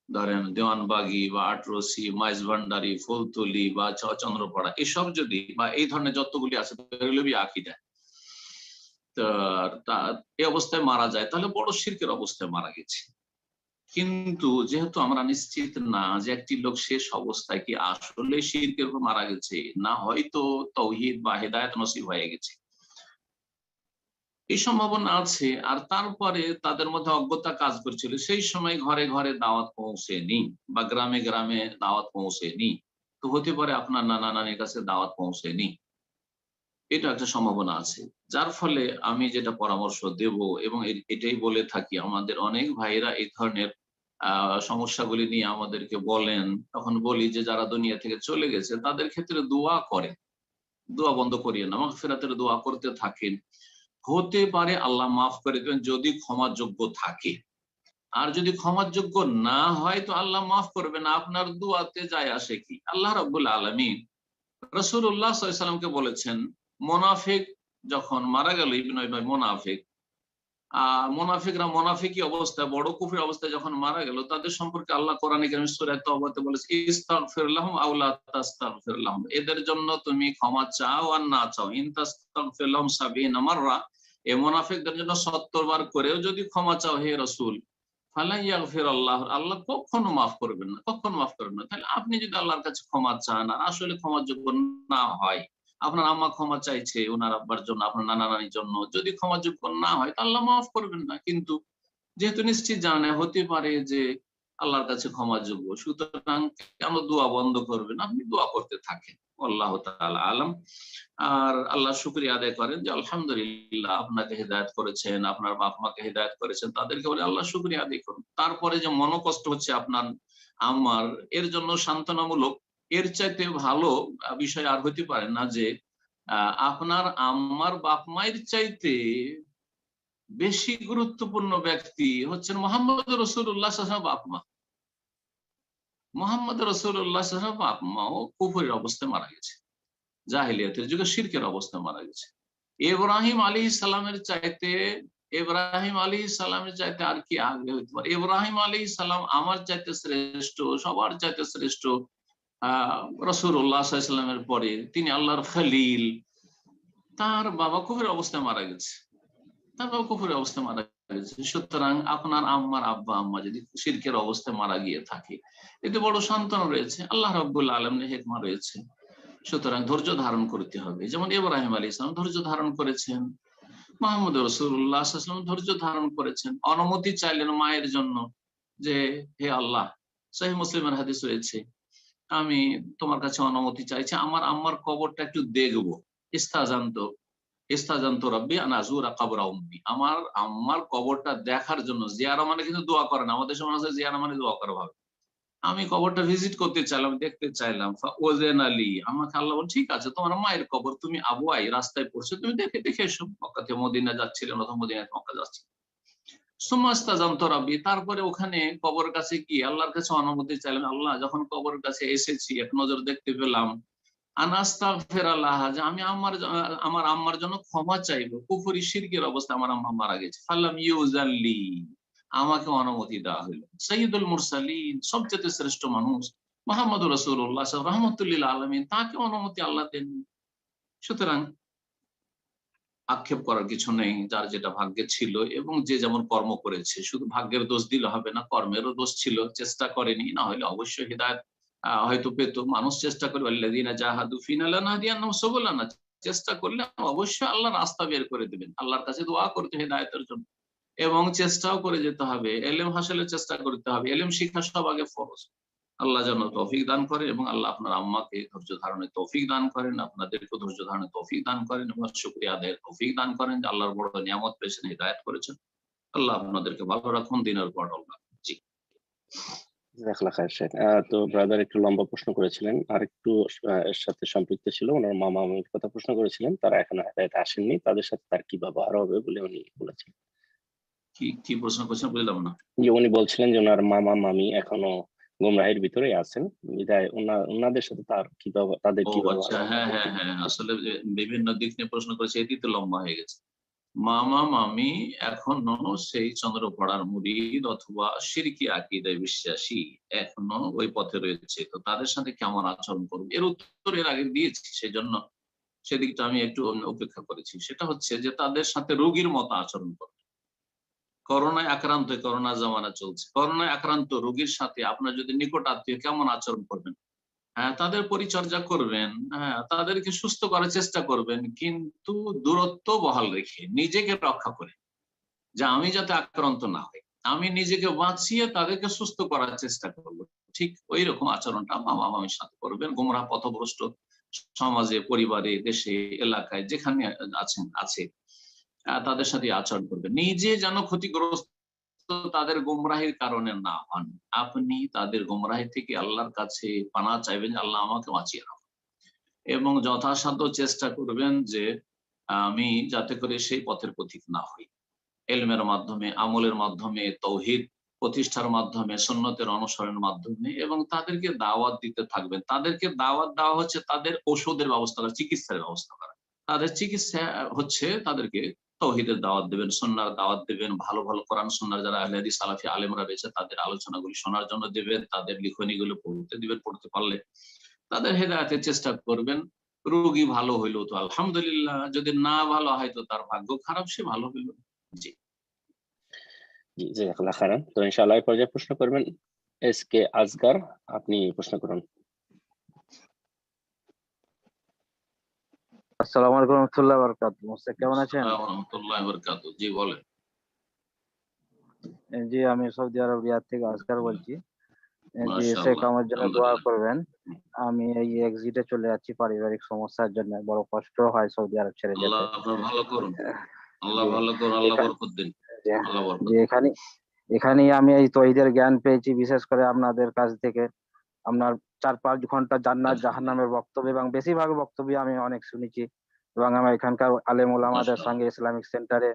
ধরেন দেওয়ানবাগি বা আটরসি, মাইজ ভান্ডারি, ফুলতলি বা চন্দ্রপাড়া এসব যদি বা এই ধরনের যতগুলি আছে বেরেলভি আকিদা, এই অবস্থায় মারা যায় তাহলে বড় শিরকের অবস্থায় মারা গেছে। কিন্তু যেহেতু আমরা নিশ্চিত না যে একটি লোক শেষ অবস্থায় কি আসলে শিরকের উপর মারা গেছে, না হয়তো তাওহীদ বা হেদায়েত নসিব হয়ে গেছে, এই সম্ভাবনা আছে। আর তারপরে তাদের মধ্যে অজ্ঞতা কাজ করছিল, সেই সময় ঘরে ঘরে দাওয়াত পৌঁছেনি বা গ্রামে গ্রামে দাওয়াত পৌঁছেনি, তো হতে পারে আপনার নানা নানির কাছে দাওয়াত পৌঁছেনি, এটা একটা সম্ভাবনা আছে। যার ফলে আমি যেটা পরামর্শ দেব এবং এটাই বলে থাকি, আমাদের অনেক ভাইরা এই ধরনের সমস্যাগুলি নিয়ে আমাদেরকে বলেন, তখন বলি যে যারা দুনিয়া থেকে চলে গেছে তাদের ক্ষেত্রে দোয়া করে, দোয়া বন্ধ করিয়ে না, মাগফিরাতের দোয়া করতে থাকেন। হতে পারে আল্লাহ মাফ করে দেবেন যদি ক্ষমাযোগ্য থাকে, আর যদি ক্ষমাযোগ্য না হয় তো আল্লাহ মাফ করবে না, আপনার দোয়াতে যায় আসে কি। আল্লাহ রাব্বুল আলামিন রাসূলুল্লাহ সাল্লাল্লাহু আলাইহি ওয়াসাল্লামকে বলেছেন, মুনাফিক যখন মারা গেল, ইবনে মুনাফিকরা মুনাফিকি অবস্থায় বড় কুফরি অবস্থায় যখন মারা গেল, তাদের সম্পর্কে আল্লাহ কোরআনে কারীম সূরা তাওবাতে বলেছে, ইস্তাগফির লাহুম আও লা তাস্তাগফির লাহুম, এদের জন্য তুমি ক্ষমা চাও আর না চাও, ইন তাস্তাগফির লাহুম ৭০ মাররা, এই মুনাফিকদের জন্য ৭০ বার করেও যদি ক্ষমা চাও হে রাসূল, ফালা ইয়াগফির আল্লাহ, আল্লাহ কখনো মাফ করবেন না, কখনো মাফ করবেন না। তাহলে আপনি যদি আল্লাহর কাছে ক্ষমা চান আর আসলে ক্ষমাযোগ্য না হয়, আপনার আম্মা ক্ষমা চাইছে ওনার আব্বার জন্য, আপনার নানা নানির জন্য, যদি ক্ষমাযোগ্য না হয় তা আল্লাহ মাফ করবেন না। কিন্তু যেহেতু নিশ্চিত জানে হতে পারে যে আল্লাহর কাছে ক্ষমাযোগ্য, সুতরাং কেন দোয়া বন্ধ করবেন, আপনি দোয়া করতে থাকেন। আল্লাহ তাআলা আলাম। আর আল্লাহ শুকরিয়া আদায় করেন যে আলহামদুলিল্লাহ আপনাকে হেদায়েত করেছেন, আপনার বাপ মাকে হেদায়েত করেছেন, তাদেরকে বলে আল্লাহ শুকরিয়া আদায় করুন। তারপরে যে মনোকষ্ট হচ্ছে আপনার আমার, এর জন্য সান্ত্বনামূলক এর চাইতে ভালো বিষয় আর হইতে পারে না যে আপনার আম্মার বাপ মায়ের চাইতে বেশি গুরুত্বপূর্ণ ব্যক্তি হচ্ছেন মুহাম্মদ রাসূলুল্লাহ সাল্লাল্লাহু আলাইহি ওয়াসাল্লাম বাপ মা। মুহাম্মদ রাসূলুল্লাহ সাল্লাল্লাহু আলাইহি ওয়াসাল্লাম বাপ মাও কুফরের অবস্থায় মারা গেছে, জাহেলিয়াতের যুগে শিরকের অবস্থায় মারা গেছে। ইব্রাহিম আলাইহিস সালামের চাইতে আর কি আগে হইতে পারে? ইব্রাহিম আলাইহিস সালাম আমার চাইতে শ্রেষ্ঠ, সবার চাইতে শ্রেষ্ঠ রাসূলুল্লাহ সাল্লাল্লাহু আলাইহি ওয়াসাল্লামের পরে তিনি আল্লাহর খলিল। তার বাবা কুফরের অবস্থায় মারা গেছে, সুতরাং আপনার আম্মার আব্বা আম্মা যদি শিরকের অবস্থায় মারা গিয়ে থাকে, এতে বড় সান্ত্বনা রয়েছে, আল্লাহ রাব্বুল আলামিনের হিকমা রয়েছে। সুতরাং ধৈর্য ধারণ করতে হবে, যেমন ইব্রাহিম আলাইহিস সালাম ধৈর্য ধারণ করেছেন, মুহাম্মদ রাসূলুল্লাহ সাল্লাল্লাহু আলাইহি ওয়াসাল্লাম ধৈর্য ধারণ করেছেন, অনুমতি চাইলেন মায়ের জন্য যে হে আল্লাহ, সহিহ মুসলিমের হাদিস রয়েছে, আমি তোমার কাছে অনুমতি চাইছি আমার আম্মার কবরটা একটু দেখবো। ইস্তাজান্ত রাব্বি আন আযুরা কবরা উম্মি, আমার আম্মার কবরটা দেখার জন্য। জিয়ারা মানে কিন্তু দোয়া করেন, আমাদের সমাজে আছে জিয়ারা মানে দোয়া করা ভাবে। আমি কবরটা ভিজিট করতে চাইলাম, দেখতে চাইলাম, ওজেন আলী, আমাকে আল্লাহ বল ঠিক আছে তোমার মায়ের কবর তুমি আবুয়াই রাস্তায় পড়ছে, তুমি দেখে এসো। মক্কা থেকে মদিনা যাচ্ছিলেন অথবা মদিনা থেকে মক্কা যাচ্ছিলেন। সুমাস্তাজান্ত রাব্বি, তারপরে ওখানে কবরের কাছে কি আল্লাহর কাছে অনুমতি চাইলেন, আল্লাহ যখন কবরের কাছে এসেছি এক নজর দেখতে পেলাম, আনাস্তাগফিরাল্লাহ, যে আমি আমার আম্মার জন্য ক্ষমা চাইবো, কুফরি শিরকের অবস্থা আমার আম্মা মারা গেছে। ফালাম ইউজাল্লি, আমাকে অনুমতি দেওয়া হলো। সাইয়্যিদুল মুরসালিন, সবচেয়ে শ্রেষ্ঠ মানুষ মুহাম্মদুর রাসূলুল্লাহ রাহমাতুল লিল আলামিন, তাকে অনুমতি আল্লাহ দেন। সুতরাং আক্ষেপ করার কিছু নেই, যার যেটা ভাগ্যে ছিল এবং যে যেমন কর্ম করেছে, শুধু ভাগ্যের দোষ দিলে হবে না, কর্মেরও দোষ ছিল, চেষ্টা করেনি, না হলে অবশ্যই হিদায়াত হয়তো পেত। মানুষ চেষ্টা করে, আল্লাযীনা জাহাদু ফিনা লানাহদিয়ান্নাহুম সুবুলানা, চেষ্টা করলে অবশ্যই আল্লাহ রাস্তা বের করে দেবেন। আল্লাহর কাছে দোয়া করতে হিদায়াতের জন্য এবং চেষ্টাও করে যেতে হবে, ইলম হাসিলের চেষ্টা করতে হবে, ইলম শিক্ষা সব আগে ফরজ। আল্লাহ যেন তৌফিক দান করেন এবং আল্লাহ আপনার আম্মাকে ধৈর্য ধারণের তৌফিক দান করেন, আপনাদেরকে ধৈর্য ধারণের তৌফিক দান করেন এবং শুকরিয়া আদায়ের তৌফিক দান করেন যে আল্লাহর বড় নিয়ামত পেয়েছেন, হিদায়াত করেছেন। আল্লাহ আপনাদেরকে ভালো রাখুন, দিনের পর আল্লাহ। জি। জাযাকাল্লাহ খায়ের শেখ। তো ব্রাদার একটু লম্বা প্রশ্ন করেছিলেন, আর একটু এর সাথে সম্পৃক্ত ছিল, ওনার মামা মামির কথা প্রশ্ন করেছিলেন, তারা এখনো হেদায়েতে আসেননি, তাদের সাথে তার কি ব্যবহার হবে বলে উনি বলেছেন। কি কি প্রশ্ন করছেন বুঝলাম না। যে উনি বলছিলেন যে ওনার মামা মামি এখনো গোমরাহির ভিতরে আছেন, বিধায় ওনাদের সাথে তার কি ব্যবহার, তাদের ও কি ব্যবহার আচ্ছা, হবে। হ্যাঁ হ্যাঁ হ্যাঁ, আসলে যে বিভিন্ন দিক নিয়ে প্রশ্ন করেছে, এটি তো লম্বা হয়ে গেছে। মামা মামি এখনো সেই চন্দ্রপড়ার মুরিদ অথবা শিরকি আকীদায় বিশ্বাসী, এখনো ওই পথে রয়েছে, তো তাদের সাথে কেমন আচরণ করবে এর উত্তর এর আগে দিয়েছি, সেই জন্য সেদিকটা আমি একটু উপেক্ষা করেছি। সেটা হচ্ছে যে তাদের সাথে রোগীর মতো আচরণ করবে। করোনায় আক্রান্ত, করোনা জামানা চলছে, করোনায় আক্রান্ত রোগীর সাথে আপনার যদি নিকট আত্মীয়, কেমন আচরণ করবেন? হ্যাঁ, তাদের পরিচর্যা করবেন, হ্যাঁ, তাদেরকে সুস্থ করার চেষ্টা করবেন, কিন্তু দূরত্ব বহাল রেখে, নিজেকে রক্ষা করে, যে আমি যাতে আক্রান্ত না হই, আমি নিজেকে বাঁচিয়ে তাদেরকে সুস্থ করার চেষ্টা করব। ঠিক ওই রকম আচরণটা মামা মামির সাথে করবেন। গোমরাহ পথভ্রষ্ট সমাজে, পরিবারে, দেশে, এলাকায় যেখানে আছে তাদের সাথে আচরণ করবেন। নিজে যেন ক্ষতিগ্রস্ত তাদের গোমরাহির কারণে না হন। আপনি তাদের গোমরাহি থেকে আল্লাহর কাছে পানাহ চাইবেন, আল্লাহ আমাকে বাঁচিয়ে রাখুন, এবং যথাসাধ্য চেষ্টা করবেন যে আমি যাতে করে সেই পথের পথিক না হই। এলমের মাধ্যমে, আমলের মাধ্যমে, তৌহিদ প্রতিষ্ঠার মাধ্যমে, সুন্নতের অনুসরণের মাধ্যমে, এবং তাদেরকে দাওয়াত দিতে থাকবেন। তাদেরকে দাওয়াত দেওয়া হচ্ছে তাদের ঔষধের ব্যবস্থা করা, চিকিৎসার ব্যবস্থা করা। তাদের চিকিৎসা হচ্ছে তাদেরকে তৌহিদের দাওয়াত দেবেন, সুন্নাহর দাওয়াত দেবেন, ভালো ভালো কোরআন সুন্নাহর যারা আহলে হাদিস সালাফি আলেমরা রয়েছে তাদের আলোচনাগুলি শোনার জন্য দেবেন, তাদের লিখনীগুলো পড়তে দিবেন, পড়তে পারলে তাদের হেদায়েতের চেষ্টা করবেন। রোগী ভালো হইলো তো আলহামদুলিল্লাহ, যদি না ভালো হয় তো তার ভাগ্য খারাপ, সে ভালো হইল। জি জি, জাযাকাল্লাহ খাইরান। তো ইনশাআল্লাহ এই পর্যায়ে প্রশ্ন করবেন এসকে আসগার, আপনি প্রশ্ন করুন। আসসালামু আলাইকুম রহমতুল্লাহ বারাকাতুহু। মোস্তাক কেমন আছেন? আসসালামু আলাইকুম ওয়া রাহমাতুল্লাহি ওয়া বারাকাতুহু। জি বলেন। জি, আমি সৌদি আরব রিয়াদ থেকে আসগার বলছি। জি, শেখ মাশাআল্লাহ, আমার জন্য দোয়া আলহামদুলিল্লাহ। করবেন। আমি এই এক্সিটে চলে যাচ্ছি পারিবারিক সমস্যার জন্য। বড় কষ্ট হয় সৌদি আরব ছেড়ে আল্লাহ যেতে। আপনার ভালো করুন, আল্লাহ জি, ভালো করুন, আল্লাহ এখা বরকত দিন, জি, আল্লাহ বরকত জি, দিন। এখানেই আমি এই তৌহিদের জ্ঞান পেয়েছি, বিশেষ করে আপনাদের কাছ থেকে। আপনার ৪-৫ ঘন্টা জান্নাত জাহান্নামের বক্তব্য, এবং বেশিরভাগ বক্তব্য আমি অনেক শুনেছি, এবং আমার এখানকার আলেম ওলামাদের মাশাআল্লাহ। সঙ্গে ইসলামিক সেন্টারে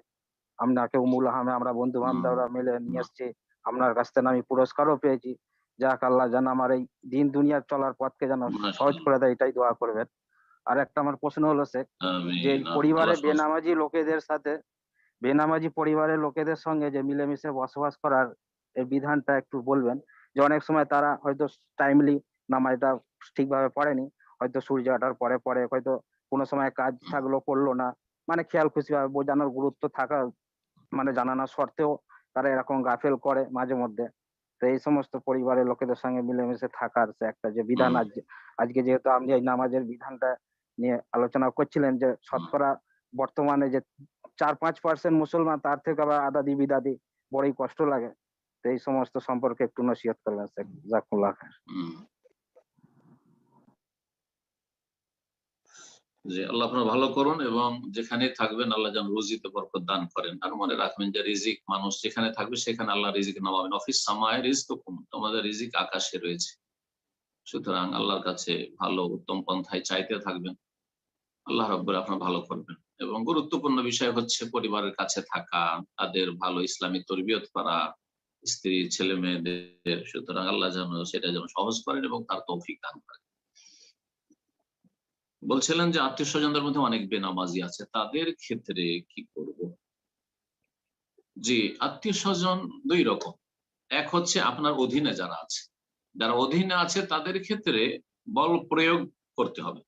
আপনাকে উমুল আহমে আমরা বন্ধু বান্ধবরা মিলে নিয়ে এসেছি। আপনার কাছ থেকে আমি পুরস্কারও পেয়েছি। যাক, আল্লাহ যেন আমার এই দিন দুনিয়ার চলার পথকে যেন সহজ মাশাআল্লাহ। করে দেয়, এটাই দোয়া করবেন। আর একটা আমার প্রশ্ন হলো শেখ, যে এই আমিন, আমিন। পরিবারে আল্লাহ সহজ করুন। বেনামাজি লোকেদের সাথে, বেনামাজি পরিবারের লোকেদের সঙ্গে যে মিলেমিশে বসবাস করার এই বিধানটা একটু বলবেন। যে অনেক সময় তারা হয়তো টাইমলি নামাজটা ঠিকভাবে পড়েনি, হয়তো সূর্য ওঠার পরে পরে, হয়তো কোনো সময় কাজ থাকলো করলো না, মানে খেয়াল খুশি ভাবে বোঝানোর গুরুত্ব থাকা, মানে জানানো সত্ত্বেও তারা এরকম গাফেল করে মাঝে মধ্যে। তো এই সমস্ত পরিবারের লোকেদের সঙ্গে মিলেমিশে থাকার যে একটা যে বিধান, হুম, আজকে যেহেতু আপনি এই নামাজের বিধানটা নিয়ে আলোচনা করছিলেন, যে হুম। শতকরা বর্তমানে যে ৪-৫% মুসলমান, তার থেকে আবার আদাদি বিদাদি বড়ই কষ্ট লাগে। তো এই সমস্ত সম্পর্কে একটু নসিহত করবেন শেখ। জাযাকুল্লাহ খাইর। হুম। যে আল্লাহ আপনার ভালো করুন, এবং যেখানে থাকবেন আল্লাহ যেন রুজিতে বরকত দান করেন। আর মনে রাখবেন যে রিজিক মানুষ যেখানে থাকবে সেখানে আল্লাহ রিজিক নামাবেন। অফিস সামায় রিজকুকুম, তোমাদের রিজিক আকাশে রয়েছে। সুতরাং আল্লাহর কাছে ভালো উত্তম পন্থায় চাইতে থাকবেন, আল্লাহ রাব্বুল আপনার ভালো করবেন। এবং গুরুত্বপূর্ণ বিষয় হচ্ছে পরিবারের কাছে থাকা, তাদের ভালো ইসলামী তরবিয়ত করা, স্ত্রী ছেলে মেয়েদের। সুতরাং আল্লাহ যেন সেটা যেন সহজ করেন এবং তার তৌফিক দান করেন। বলছিলেন যে আত্মীয় স্বজনদের মধ্যে অনেক বেনামাজি আছে, তাদের ক্ষেত্রে কি করব? জি, আত্মীয় স্বজন দুই রকম। এক হচ্ছে আপনার অধীনে যারা আছে, যারা অধীনে আছে তাদের ক্ষেত্রে বল প্রয়োগ করতে হবে,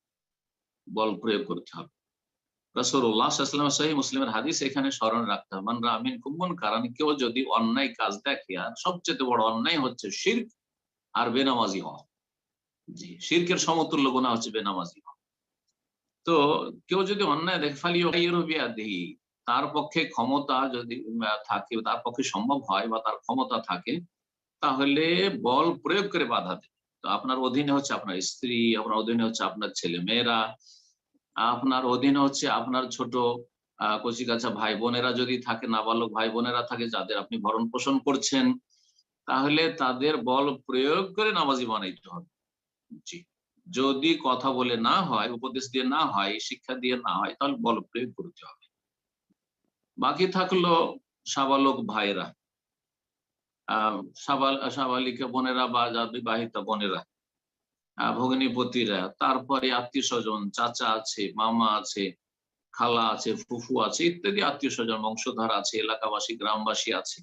বল প্রয়োগ করতে হবে। রাসূলুল্লাহ সাল্লাল্লাহু আলাইহি ওয়াসাল্লাম সহিহ মুসলিমের হাদিস এখানে স্মরণ রাখতে হবে। মান রাআ মিনকুম মুনকারান, কেউ যদি অন্যায় কাজ দেখে, আর সবচেয়ে বড় অন্যায় হচ্ছে শিরক আর বেনামাজি হওয়া। জি, শিরকের সমতুল্য গুনাহ হচ্ছে বেনামাজি হওয়া। তো কেউ যদি অন্যায় দেখে, ফালিয়ুগাইয়িরহু বিয়াদিহি, তার পক্ষে ক্ষমতা যদি থাকে, তার পক্ষে সম্ভব হয় বা তার ক্ষমতা থাকে, তাহলে বল প্রয়োগ করে বাধা দেবে। তো আপনার অধীনে হচ্ছে আপনার স্ত্রী, আপনার অধীনে হচ্ছে আপনার ছেলে মেয়েরা, আপনার অধীনে হচ্ছে আপনার ছোট কচিকাঁচা ভাই বোনেরা যদি থাকে, নাবালক ভাই বোনেরা থাকে যাদের আপনি ভরণ পোষণ করছেন, তাহলে তাদের বল প্রয়োগ করে নামাজি বানাইতে হবে। জি, যদি কথা বলে না হয়, উপদেশ দিয়ে না হয়, শিক্ষা দিয়ে না হয়, তাহলে বল প্রয়োগ করতে হবে। বাকি থাকলো সাবালক ভাইরা, সাবালিকা বোনেরা বা বিবাহিতা বোনেরা, ভগ্নীপতিরা, তারপরে আত্মীয় স্বজন, চাচা আছে, মামা আছে, খালা আছে, ফুফু আছে, ইত্যাদি আত্মীয় স্বজন, বংশধর আছে, এলাকাবাসী, গ্রামবাসী আছে।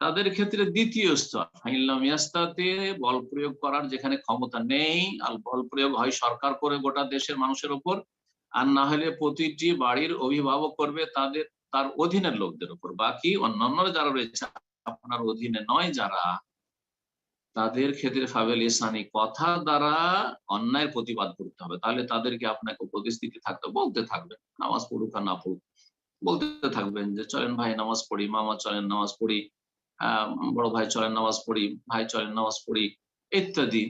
তাদের ক্ষেত্রে দ্বিতীয় স্তর ফাইনলামিয়াস্তাতে বল প্রয়োগ করার যেখানে ক্ষমতা নেই, আর বল প্রয়োগ হয় সরকার করে গোটা দেশের মানুষের উপর, আর না হলে প্রতিটি বাড়ির অভিভাবক করবে তার অধীনের লোকদের উপর। বাকি অন্যান্য যারা রয়েছে আপনার অধীনে নয় যারা, তাদের ক্ষেত্রে ফাবেল ইসানি কথার দ্বারা অন্যায়ের প্রতিবাদ করতে হবে। তাহলে তাদেরকে আপনাকে উপদেশ দিতে থাকতে, বলতে থাকবেন, নামাজ পড়ুক আর না পড়ুক বলতে থাকবেন যে চলেন ভাই নামাজ পড়ি, মামা চলেন নামাজ পড়ি, বড় ভাই চলেন নামাজ পড়ি, ভাই চলেন নামাজ পড়ি ইত্যাদি।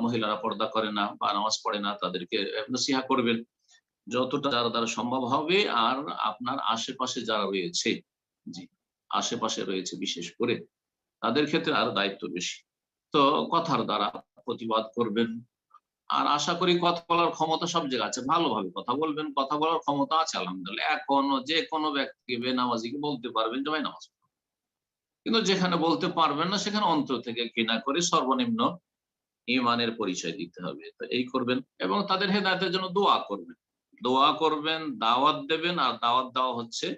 মহিলারা পর্দা করে না বা নামাজ পড়ে না, তাদেরকে নসিহা করবেন যতটা যারা দ্বারা সম্ভব হবে। আর আপনার আশেপাশে যারা রয়েছে, জি আশেপাশে রয়েছে বিশেষ করে, তাদের ক্ষেত্রে আরো দায়িত্ব বেশি। তো কথার দ্বারা প্রতিবাদ করবেন। আর আশা করি কথা বলার ক্ষমতা সব জায়গায় আছে, ভালোভাবে কথা বলবেন, কথা বলার ক্ষমতা আছে আলহামদুলিল্লাহ। এখনো যে কোনো ব্যক্তিকে বেনামাজিকে বলতে পারবেন যে ভাই নামাজ পড়ো। কিন্তু যেখানে বলতে পারবেন না সেখানে অন্তর থেকে ঘৃণা করে সর্বনিম্ন ঈমানের পরিচয় দিতে হবে। তো এই করবেন এবং তাদের হেদায়েতের জন্য দোয়া করবেন, দাওয়াত দেবেন। আর দাওয়াত দেওয়া হচ্ছে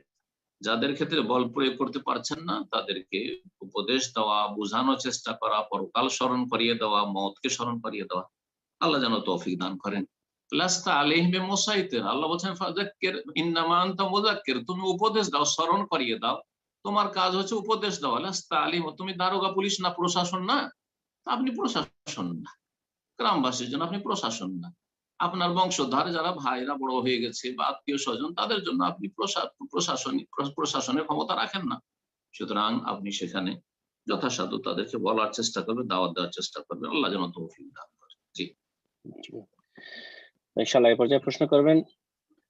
যাদের ক্ষেত্রে বল প্রয়োগ করতে পারছেন না তাদেরকে উপদেশ দেওয়া, বোঝানোর চেষ্টা করা, পরকাল স্মরণ করিয়ে দেওয়া, মওতকে স্মরণ করিয়ে দেওয়া। আল্লাহ যেন তৌফিক দান করেন। লাস্তা আলাইহিম বিমুসাইতির, আল্লাহ বলছেন ফাযাক্কির ইন্নামা আনতা মুযাক্কির, তুমি উপদেশ দাও, স্মরণ করিয়ে দাও, তোমার কাজ হচ্ছে উপদেশ দেওয়া। লাস্তা আলাইহিম, তুমি দারোগা পুলিশ না, প্রশাসন না, আপনি প্রশাসন না, গ্রামবাসীর জন্য আপনি প্রশাসন না, আপনার বংশধর যারা ভাইরা বড় হয়ে গেছে বা আত্মীয় স্বজন তাদের জন্য আপনি প্রশাসনের ক্ষমতা রাখেন না। সুতরাং আপনি সেখানে যথাসাধ্য তাদেরকে বলার চেষ্টা করবেন, দাওয়াত দেওয়ার চেষ্টা করবেন। আল্লাহ যেন তৌফিক দান করেন। জি ইনশাআল্লাহ এই পর্যায়ে প্রশ্ন করবেন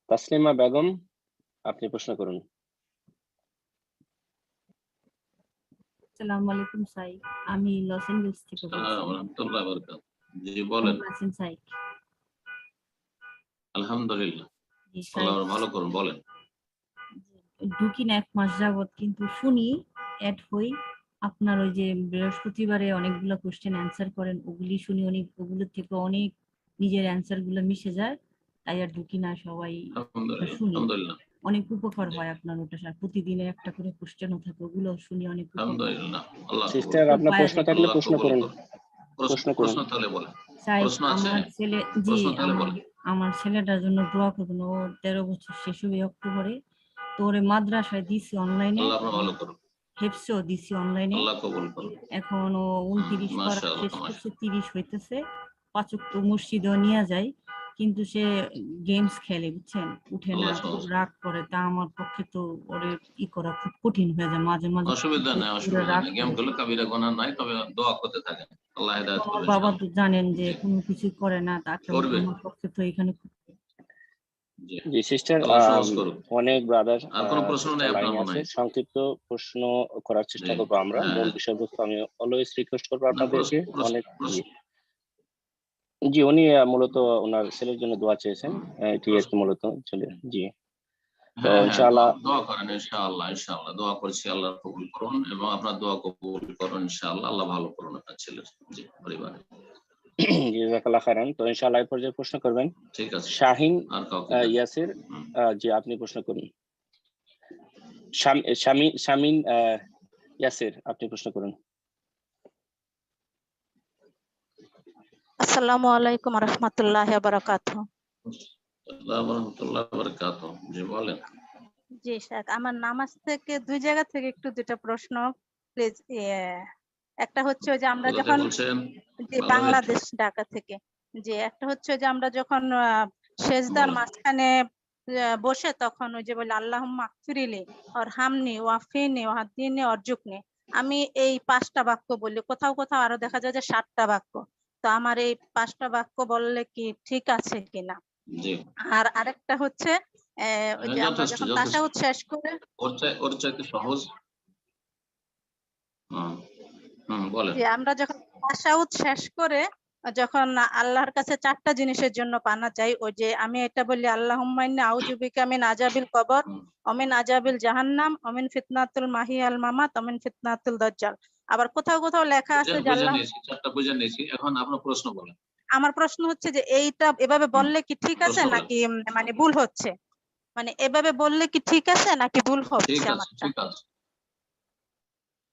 তাসলিমা বেগম, আপনি প্রশ্ন করুন। আসসালামু আলাইকুম স্যার, আমি লস এঞ্জেলস থেকে বলছি। আসসালামু আলাইকুম ওয়া বারাকাতুহু। জি বলেন। কেমন আছেন স্যার? আলহামদুলিল্লাহ, জি স্যার, আল্লাহ ভালো করুন, বলেন। ঢুকি না 1 মাস যাবত, কিন্তু শুনি অ্যাড হই আপনার ওই যে বৃহস্পতিবারে অনেকগুলো কোশ্চেন অ্যান্সার করেন, ওগুলি শুনি, অনেক ওগুলো থেকে অনেক নিজের অ্যান্সার গুলো মিশে যায়, তাই আর ঢুকি না। সবাই শুনি, আলহামদুলিল্লাহ, অনেক উপকার হয় আপনার ওটা স্যার। প্রতিদিনের একটা করে কোশ্চেনও থাকে, ওগুলো শুনি, অনেক উপকার। আলহামদুলিল্লাহ, আল্লাহ সিস্টার আপনার প্রশ্ন থাকলে প্রশ্ন করুন। প্রশ্ন তাহলে বলেন। স্যার প্রশ্ন আছে? আমার ছেলে, জি প্রশ্ন তাহলে বলেন। আমার ছেলেটার জন্য দোয়া করবেন। ও 13 বছর শেষ হবে অক্টোবরে। তো ওরে মাদ্রাসায় দিছি অনলাইনে, আল্লাহ আপনার ভালো করুন, হেফসও দিছি অনলাইনে। আল্লাহ কবুল করুন। এখন ও 29 পড়া মাশাআল্লাহ, শেষ করছে, 30 হইতেছে। 5 ওয়াক্ত মসজিদেও নিয়ে যায়, কিন্তু সে গেমস খেলে, বুঝছেন, উঠে না, খুব রাগ করে। তা আমার পক্ষে তো ওরে ই করা খুব কঠিন হয়ে যায় মাঝে মাঝে। অসুবিধা নেই, গেম খেলে কাবিরা গুনাহ নাই, তবে দোয়া করতে থাকেন, আল্লাহ হেদায়েত করবেন। বাবা তো জানেন যে কোনো কিছু করে না, তাকে আমার পক্ষে তো এখানে। জি সিস্টার, অনেক ব্রাদার আর কোনো প্রশ্ন নেই আপনার মনে হয়? সংক্ষিপ্ত প্রশ্ন করার চেষ্টা করবো আমরা। মূল বিষয়বস্তু আমি অলওয়েজ রিকোয়েস্ট করবো আপনাদেরকে। অনেক জি উনি মূলত ওনার ছেলের জন্য দোয়া চেয়েছেন, এটি আর কি মূলত চলে। জি তো ইনশাআল্লাহ দোয়া করেন, ইনশাআল্লাহ ইনশাআল্লাহ দোয়া করছি, আল্লাহ কবুল করুন এবং আপনার দোয়া কবুল করুন ইনশাআল্লাহ। আল্লাহ ভালো করুন আপনার ছেলের, জি পরিবারে। জাযাকাল্লাহ খাইরান। তো ইনশাআল্লাহ এই পর্যায়ে প্রশ্ন করবেন ঠিক আছে শাহিন ইয়াসির, জি আপনি প্রশ্ন করুন। শামিন ইয়াসির, আপনি প্রশ্ন করুন। আসসালামু আলাইকুম ওয়া রাহমাতুল্লাহি ওয়া বারাকাতুহু। আসসালামু আলাইকুম ওয়া বারাকাতুহু। জি বলেন। জি স্যার, আমার নামাজ থেকে দুই জায়গা থেকে একটু দুটো প্রশ্ন প্লিজ। একটা হচ্ছে যে আমরা যখন, যে বাংলাদেশ ঢাকা থেকে, যে একটা হচ্ছে যে আমরা যখন সেজদার মাঝখানে বসে তখন ওই যে বলে আল্লাহুম্মা আগফিরলি ওয়ারহামনি ওয়াফিনি ওয়াহদিনি ওয়ারজুকনি, আমি এই 5টা বাক্য বলি। কোথাও কোথাও আরো দেখা যায় যে 7টা বাক্য। তো আমার এই 5টা বাক্য বললে কি ঠিক আছে কিনা? আর আরেকটা হচ্ছে ওই যে আমরা যখন তাশাহুদ শেষ করে, ওর চাইতে সহজ বলেন। যে আমরা যখন তাশাহুদ শেষ করে যখন আল্লাহর কাছে 4টা জিনিসের জন্য পানা চাই, ওই যে আমি এটা বলি আল্লাহুম্মা ইন্নী আউযু বিকা মিন আযাবিল কবর ওয়া মিন আযাবিল জাহান্নাম ওয়া মিন ফিতনাতুল মাহিয়াল মামাত ওয়া মিন ফিতনাতুল দাজ্জাল। আবার কোথাও কোথাও লেখা আছে যে আল্লাহ, চারটা বুঝে নিয়েছি, এখন আপনার প্রশ্ন বলেন। আমার প্রশ্ন হচ্ছে যে এইটা এভাবে বললে কি ঠিক আছে নাকি মানে ভুল হচ্ছে, মানে এভাবে বললে কি ঠিক আছে নাকি ভুল হচ্ছে আমারটা? ঠিক আছে,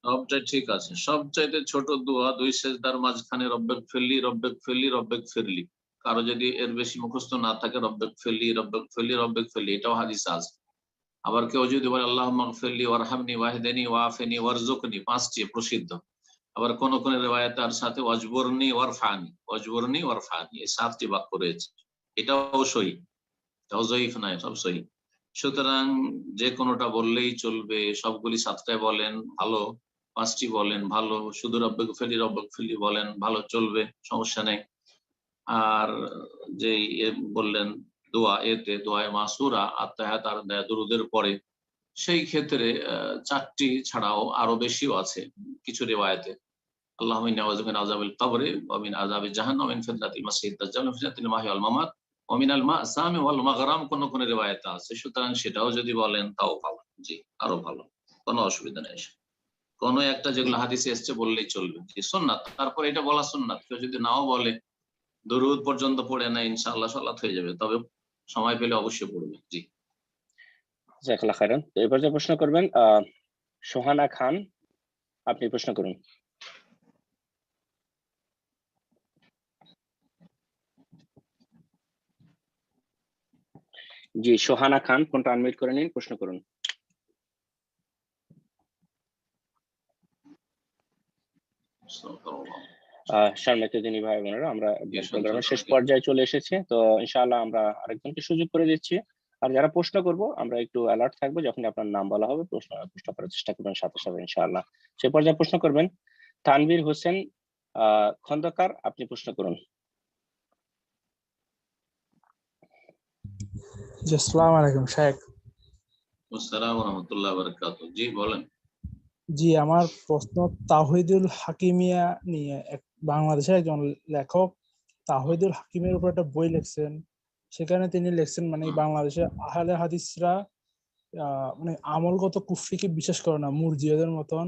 সবটাই ঠিক আছে। সবচাইতে ছোট দোয়া 2 সেজদার মাঝখানে রব্বেক ফিরলি রব্বেক ফিরলি রব্বেক ফিরলি। কারো যদি এর বেশি মুখস্থ না থাকে রব্বেক ফিরলি রব্বেক ফিরলি রব্বেক ফিরলি, এটাও হাদিসে আছে। আবার কেউ যদি বলে আল্লাহুম্মা গফিরলি ওয়ারহামনি ওয়াহদিনি ওয়াআফিনি ওয়ারযুকনি, 5টি প্রসিদ্ধ। আবার কোন কোন রিওয়ায়াতে তার সাথে ওয়াজবুরনি ওয়ারফানি, এই 7টি বাক্য রয়েছে। এটাও সহিহ, এটাও যঈফ নয়, সব সহিহ। সুতরাং যে কোনোটা বললেই চলবে, সবগুলি 7টায় বলেন ভালো, 5টি বলেন ভালো, শুধু রব্বেক ফিরলি বলেন ভালো, চলবে, সমস্যা নেই। আর যে বললেন দোয়া, এতে দোয়ায়ে মাসুরা আত্তাহিয়াত আর দুরুদের পরে, সেই ক্ষেত্রে 4টি ছাড়াও আরো বেশিও আছে কিছু রিওয়ায়াতে। আল্লাহুম্মা ইন্নী আউযু বিকা মিন আযাবিল কবরি ওয়া মিন আযাবিজ জাহান্নাম ওয়া মিন ফিতনাতিল মাসিহিদ দাজ্জাল ওয়া ফিতনাতিল মাহিয়া ওয়াল মামাত ওয়া মিনাল মাসামি ওয়াল মাগরাম, কোন কোন রিওয়ায়াতে আছে। সুতরাং সেটাও যদি বলেন তাও ভালো, জি আরো ভালো, কোনো অসুবিধা নেই। কোন একটা যেগুলো হাদিসে এসছে বললেই চলবে, জি সুন্নাত। তারপর এটা বলা সুন্নাত, কেউ যদি নাও বলে দরুদ পর্যন্ত পড়ে না, ইনশাআল্লাহ সালাত হয়ে যাবে, তবে সময় পেলে অবশ্যই পড়বে। জি জাযাকাল্লাহ খাইরান। তো এবার যে প্রশ্ন করবেন সোহানা খান, আপনি প্রশ্ন করুন। জি সোহানা খান, ফোনটা আনমিউট করে নিন, প্রশ্ন করুন। সম্মানিত দিনী ভাই বোনেরা, আমরা প্রোগ্রামের শেষ পর্যায়ে চলে এসেছি, তো ইনশাআল্লাহ আমরা আরেকজনকে সুযোগ করে দিচ্ছি। আর যারা প্রশ্ন করবো আমরা একটু অ্যালার্ট থাকবো, যখন আপনার নাম বলা হবে প্রশ্ন করার চেষ্টা করবেন সাথে সাথে ইনশাআল্লাহ। সে পর্যায়ে প্রশ্ন করবেন তানভীর হোসেন খন্দকার, আপনি প্রশ্ন করুন। জি আসসালামু আলাইকুম শাইখ। আসসালামু ওয়া রাহমাতুল্লাহি ওয়া বারাকাতুহু। জি বলেন। জি আমার প্রশ্ন তাওহীদুল হাকিমিয়া নিয়ে। বাংলাদেশের একজন লেখক তাওহীদুল হাকিমের উপর একটা বই লিখছেন, সেখানে তিনি লিখছেন মানে বাংলাদেশে আহলে হাদিসরা মানে আমলগত কুফরিকে বিশ্বাস করে না, মুরজিয়াদের মতন।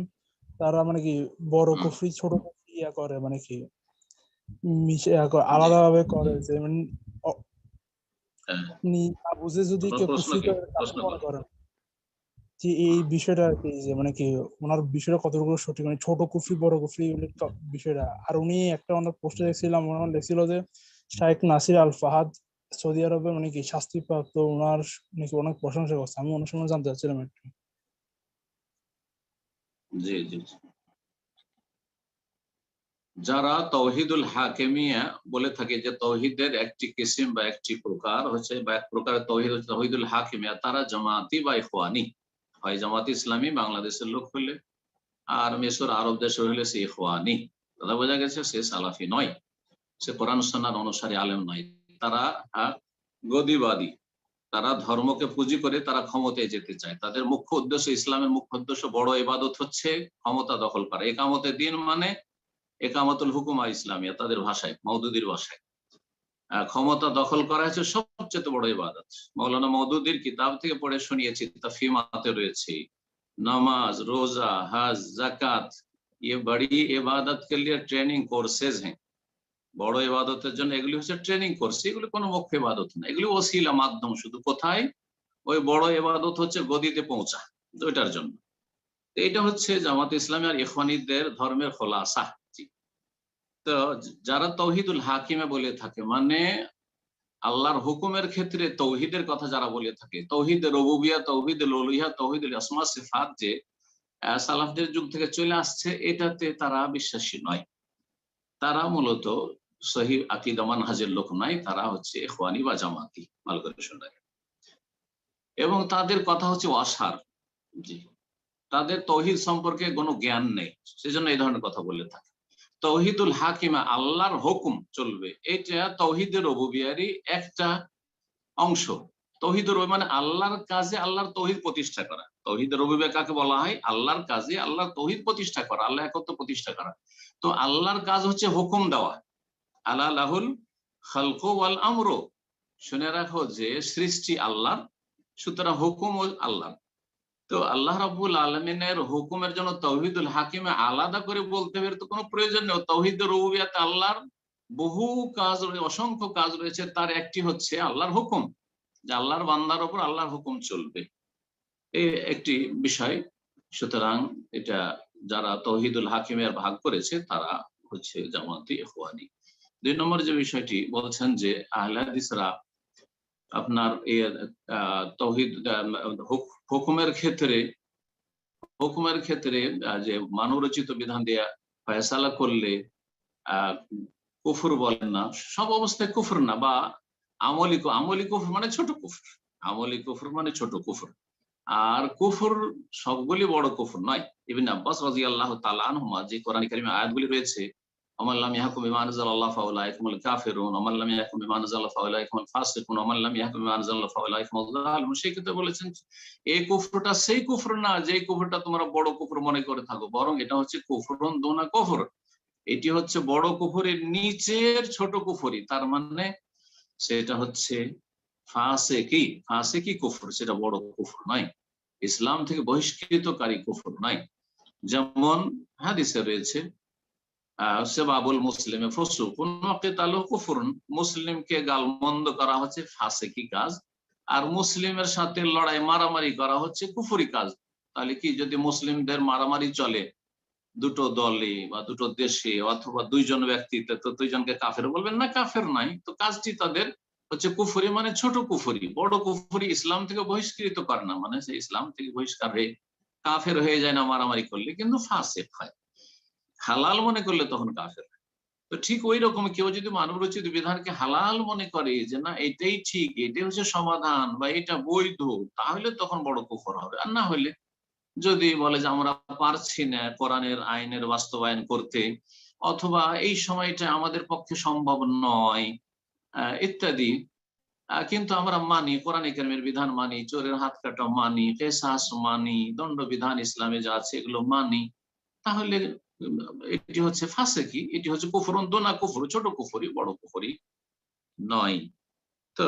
তারা মানে কি বড় কুফরি ছোট কুফরি করে, মানে কি আলাদাভাবে করে, যে মানে বুঝে যদি কেউ কুফরি করে যে এই বিষয়টা কি, যে মানে কি ওনার বিষয়টা কতটুকু সঠিক, মানে ছোট কুফরি বড় কুফরি বিষয়টা। আর উনি একটা ওনার পোস্টে দেখছিলাম, ওনার লেখছিল যে শাইখ নাসির আল ফাহাদ সৌদি আরবে মানে কি শাস্তিপ্রাপ্ত, ওনার নাকি অনেক প্রশংসা করছে। আমি অনেক সময় জানতে চাচ্ছিলাম একটু। জি জি, যারা তাওহীদুল হাকিমিয়া বলে থাকে, যে তাওহীদের একটি কিসিম বা একটি প্রকার হচ্ছে, বা এক প্রকারের তাওহীদ হচ্ছে তাওহীদুল হাকিমিয়া, তারা জামাতি বা ইখওয়ানি হয়। জামাতি ইসলামী বাংলাদেশের লোক হলে, আর মিশর আরব দেশের হলে সে ইখওয়ানি। দাদা বোঝা গেছে, সে সালাফি নয়, সে কোরআন সুন্নাহর অনুসারী আলেম নয়। তারা গদিবাদী, তারা ধর্মকে পুঁজি করে তারা ক্ষমতায় যেতে চায়। তাদের মুখ্য উদ্দেশ্য, ইসলামের মুখ্য উদ্দেশ্য, বড় ইবাদত হচ্ছে ক্ষমতা দখল করা। একামতে দিন মানে একামতুল হুকুমা ইসলামিয়া, তাদের ভাষায়, মওদুদির ভাষায়। ক্ষমতা দখল করা হচ্ছে সবচেয়ে বড় ইবাদত। মৌলানা মওদুদির কিতাব থেকে পড়ে শুনিয়েছি, তাফহিমাতে রয়েছে নামাজ, রোজা, হজ, যাকাত, ये बड़ी इबादत के लिए ट्रेनिंग कोर्सेज हैं। বড় ইবাদতের জন্য এগুলি হচ্ছে ট্রেনিং কোর্স, এগুলি কোনো মুখ্য ইবাদত না, এগুলি ওসিলা, মাধ্যম শুধু। কোথায়? ওই বড় ইবাদত হচ্ছে গদিতে পৌঁছা, ওইটার জন্য। এটা হচ্ছে জামাত ইসলামী আর ইখওয়ানিদের ধর্মের খোলাসা। তো যারা তাওহীদুল হাকিমে বলে থাকে, মানে আল্লাহর হুকুমের ক্ষেত্রে তাওহীদের কথা যারা বলে থাকে, তাওহীদুর রুবুবিয়্যাহ, তাওহীদুল উলুহিয়্যাহ, তাওহীদুল আসমা সিফাত, যে সালাফদের যুগ থেকে চলে আসছে, এটাতে তারা বিশ্বাসী নয়। তারা মূলত সহিহ আকীদা মানহাজের লোক নয়, তারা হচ্ছে ইখওয়ানি বা জামাতি, ভালো করে শুনে। এবং তাদের কথা হচ্ছে ওয়াসার, জি, তাদের তাওহীদ সম্পর্কে কোনো জ্ঞান নেই, সেজন্য এই ধরনের কথা বলে থাকে। তাওহীদুল হাকিমা, আল্লাহর হুকুম চলবে, এটা তাওহীদের রুবুবিয়্যাহরই একটা অংশ। তৌহিদ রুবুবিয়্যাহ মানে আল্লাহর কাজে আল্লাহর তৌহিদ প্রতিষ্ঠা করা। তৌহিদ রুবুবিয়্যাহ কাকে বলা হয়? আল্লাহর কাজে আল্লাহর তৌহিদ প্রতিষ্ঠা করা, আল্লাহ একত্ব প্রতিষ্ঠা করা। তো আল্লাহর কাজ হচ্ছে হুকুম দেওয়া। আলা লাহুল খালকু ওয়াল আমরু, শুনে রাখো যে সৃষ্টি আল্লাহর, সুতরাং হুকুম আল্লাহ। তো আল্লাহ রাব্বুল আলামিনের হুকুমের জন্য তাওহীদুল হাকিমে আলাদা করে বলতে হবে তো কোনো প্রয়োজন নেই। তাওহীদ রুবুবিয়্যাহতে আল্লাহর বহু কাজ, অসংখ্য কাজ রয়েছে, তার একটি হচ্ছে আল্লাহর হুকুম, যে আল্লাহর বান্দার উপর আল্লাহর হুকুম চলবে, এই একটি বিষয়। সুতরাং এটা যারা তাওহীদুল হাকিমের ভাগ করেছে তারা হচ্ছে জামাতে ইখওয়ানি। 2 নম্বর যে বিষয়টি বলছেন যে আহলে হাদিসরা আপনার তাওহীদ হুকুমের ক্ষেত্রে যে মানবরচিত বিধান দিয়ে ফয়সালা করলে কুফর বলেন না, সব অবস্থায় কুফর না, বা আমলি কুফর মানে ছোট কুফর, আমলি কুফর মানে ছোট কুফর, আর কুফর সবগুলি বড় কুফর নয়। ইবনে আব্বাস রাদিয়াল্লাহু তাআলা আনহুমা যে কোরআন কারীমে আয়াতগুলি রয়েছে, ওমান লাম ইয়াহকুম বিমা আনজালাল্লাহু ফাউলাইকা হুমুল কাফিরুন, ওমান লাম ইয়াহকুম বিমা আনজালাল্লাহু ফাউলাইকা হুমুল ফাসিকুন, ওমান লাম ইয়াহকুম বিমা আনজালাল্লাহু ফাউলাইকা হুমুল যালিমুন, সেই ক্ষেত্রে বলেছেন এই কুফরটা সেই কুফর না যে কুফরটা তোমরা বড় কুফর মনে করে থাকো, বরং এটা হচ্ছে কুফরুন দুনা কুফর, এটি হচ্ছে বড় কুফরের নিচের ছোট কুফরি। তার মানে সেটা হচ্ছে ফাসিকি কুফর, সেটা বড় কুফর নয়, ইসলাম থেকে বহিষ্কৃতকারী কুফর নয়। যেমন হাদিসে রয়েছে সেবাবুল মুসলিমে ফুসুকুন ওয়া কিতালুহু কুফরুন, মুসলিমকে গালমন্দ করা হচ্ছে ফাসিকি কাজ, আর মুসলিমের সাথে লড়াই মারামারি করা হচ্ছে কুফরি কাজ। তাহলে কি, যদি মুসলিমদের মারামারি চলে দুটো দলে বা দুটো দেশে অথবা 2 জন ব্যক্তিতে, তো 2 জনকে কাফের বলবেন না? কাফের নাই, তো কাজটি তাদের হচ্ছে কুফরি, মানে ছোট কুফরি। বড় কুফরি ইসলাম থেকে বহিষ্কৃত করে না, মানে সে ইসলাম থেকে বহিষ্কার হয়ে কাফের হয়ে যায় না মারামারি করলে, কিন্তু ফাসিক হয়। হালাল মনে করলে তখন কাফের হয়। তো ঠিক ওই রকম কেউ যদি মানব রচিত বিধানকে হালাল মনে করে যে না এটাই ঠিক, এটাই হচ্ছে সমাধান বা এটা বৈধ, তাহলে তখন বড় কুফর হবে। আর না হলে যদি বলে যে আমরা পারছি না কোরআনের আইনের বাস্তবায়ন করতে, অথবা এই সময়টা আমাদের পক্ষে সম্ভব নয় ইত্যাদি, কিন্তু আমরা মানি কোরআন কারীমের বিধান মানি, চোরের হাত কাটা মানি, কিসাস মানি, দণ্ডবিধান ইসলামে যা আছে এগুলো মানি, তাহলে এটি হচ্ছে ফাসিকি, এটি হচ্ছে কুফরুন দুনা কুফর, ছোট কুফরি, বড় কুফরি নয়। তো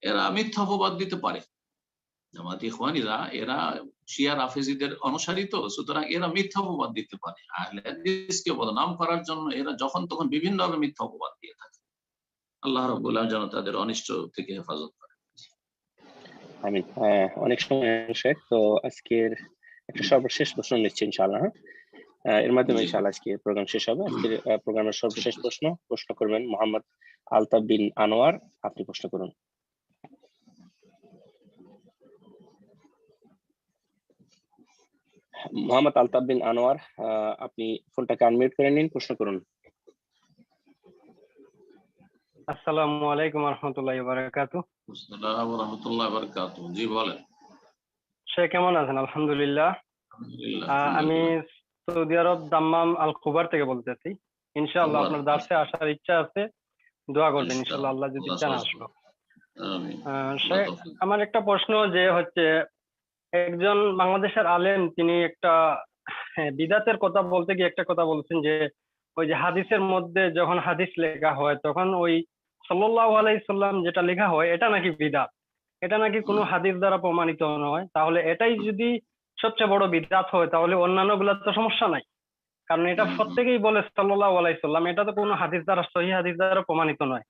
এরা মিথ্যা অপবাদ দিতে পারে, জামাতে ইখওয়ানিরা এরা শিয়া রাফেজিদের অনুসারী, তো সুতরাং এরা মিথ্যা অপবাদ দিতে পারে। আহলে হাদিসকে বদনাম করার জন্য এরা যখন তখন বিভিন্ন ভাবে মিথ্যা অপবাদ দিয়ে থাকে। আল্লাহ রাব্বুল আলামিন যেন তাদের অনিষ্ট থেকে হেফাজত করে। আমিন। অনেক সময় শেখ, তো আজকের একটা সর্বশেষ প্রশ্ন নিচ্ছি ইনশাআল্লাহ। এর মাধ্যমে ইনশাআল্লাহ আজকে প্রোগ্রাম শেষ হবে। আজকের প্রোগ্রামের সর্বশেষ প্রশ্ন করবেন মোহাম্মদ আলতাফ বিন আনোয়ার। আপনি প্রশ্ন করুন। মোহাম্মদ আলতাফ বিন আনোয়ার, আপনি ফোনটাকে আনমিউট করে নিন, প্রশ্ন করুন। আসসালামু আলাইকুম ওয়া রাহমাতুল্লাহি ওয়া বারাকাতুহু। আসসালামু ওয়া রাহমাতুল্লাহি ওয়া বারাকাতুহু। জি বলেন। শেখ কেমন আছেন? আলহামদুলিল্লাহ। আমি সৌদি আরব দাম্মাম আল খুবার থেকে বলতেছি। ইনশাআল্লাহ আপনার দার্সে আসার ইচ্ছা আছে, দোয়া করবেন ইনশাআল্লাহ, আল্লাহ যদি চান আসবো। শেখ, আমার একটা প্রশ্ন যে হচ্ছে, একজন বাংলাদেশের আলেম তিনি একটা বিদাতের কথা বলতে গিয়ে একটা কথা বলছেন যে ওই যে হাদিসের মধ্যে যখন হাদিস লেখা হয় তখন ওই সাল্লাল্লাহু আলাইহি সাল্লাম যেটা লেখা হয় এটা নাকি বিদআত, এটা নাকি কোনো হাদিস দ্বারা প্রমাণিত নয়। তাহলে এটাই যদি সবচেয়ে বড় বিদআত হয় তাহলে অন্যান্য গুলা তো সমস্যা নাই, কারণ এটা প্রত্যেকেই বলে সাল্লাল্লাহু আলাইহি সাল্লাম, এটা তো কোনো হাদিস দ্বারা সহিহ হাদিস দ্বারা প্রমাণিত নয়।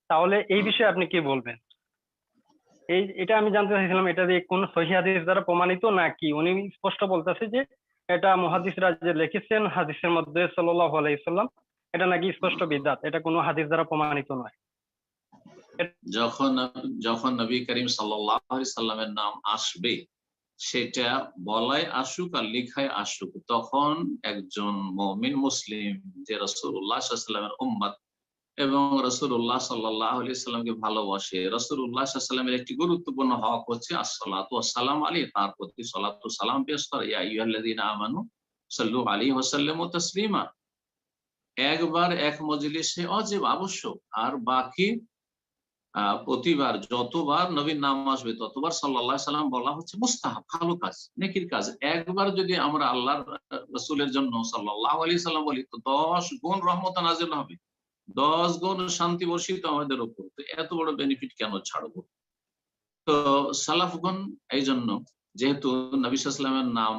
তাহলে এই বিষয়ে আপনি কি বলবেন? এটা আমি জানতে চাইছিলাম, এটা দিয়ে কোন সহিহ হাদিস দ্বারা প্রমাণিত নাকি উনি স্পষ্ট বলতেছে যে এটা মুহাদ্দিসরা যে লিখেছেন হাদিসের মধ্যে সাল্লাল্লাহু আলাইহি সাল্লাম, এটা নাকি স্পষ্ট বিদআত, এটা কোনো হাদিস দ্বারা প্রমাণিত নয়। যখন নবী করিম সাল্লাল্লাহু আলাইহি সাল্লামের নাম আসবে, সেটা বলাই আসুক আর লিখায় আসুক, তখন একজন মুমিন মুসলিম যে রাসূলুল্লাহ সাল্লাল্লাহু আলাইহি সাল্লামের উম্মত এবং রাসূলুল্লাহ সাল্লাল্লাহু আলাইহি সাল্লামকে ভালোবাসে, রাসূলুল্লাহ সাল্লাল্লাহু আলাইহি সাল্লামের একটি গুরুত্বপূর্ণ হক হচ্ছে আসসালাতু ওয়াসসালাম আলাইহি, তার প্রতি সালাতু সালাম পেশ করা। ইয়া আইয়ুহাল্লাযীনা আমানু সাল্লু আলাইহি ওয়া সাল্লিমু তাসলিমা, একবার এক মজলিসে ওয়াজিব আবশ্যক, আর বাকি প্রতিবার যতবার নবীর নাম আসবে ততবার সাল্লাল্লাহু আলাইহি সাল্লাম বলা হচ্ছে মুস্তাহাব, ভালো কাজ, নেকির কাজ। একবার যদি আমরা আল্লাহর রাসূলের জন্য সাল্লাল্লাহু আলাইহি সাল্লাম বলি তো 10 গুণ রহমত নাযিল হবে, 10 গুণ শান্তি বর্ষিত আমাদের উপর। তো এত বড় বেনিফিট কেন ছাড়বো? তো সালাফগণ এই জন্য, যেহেতু নবী সাল্লাল্লাহু আলাইহি সাল্লামের নাম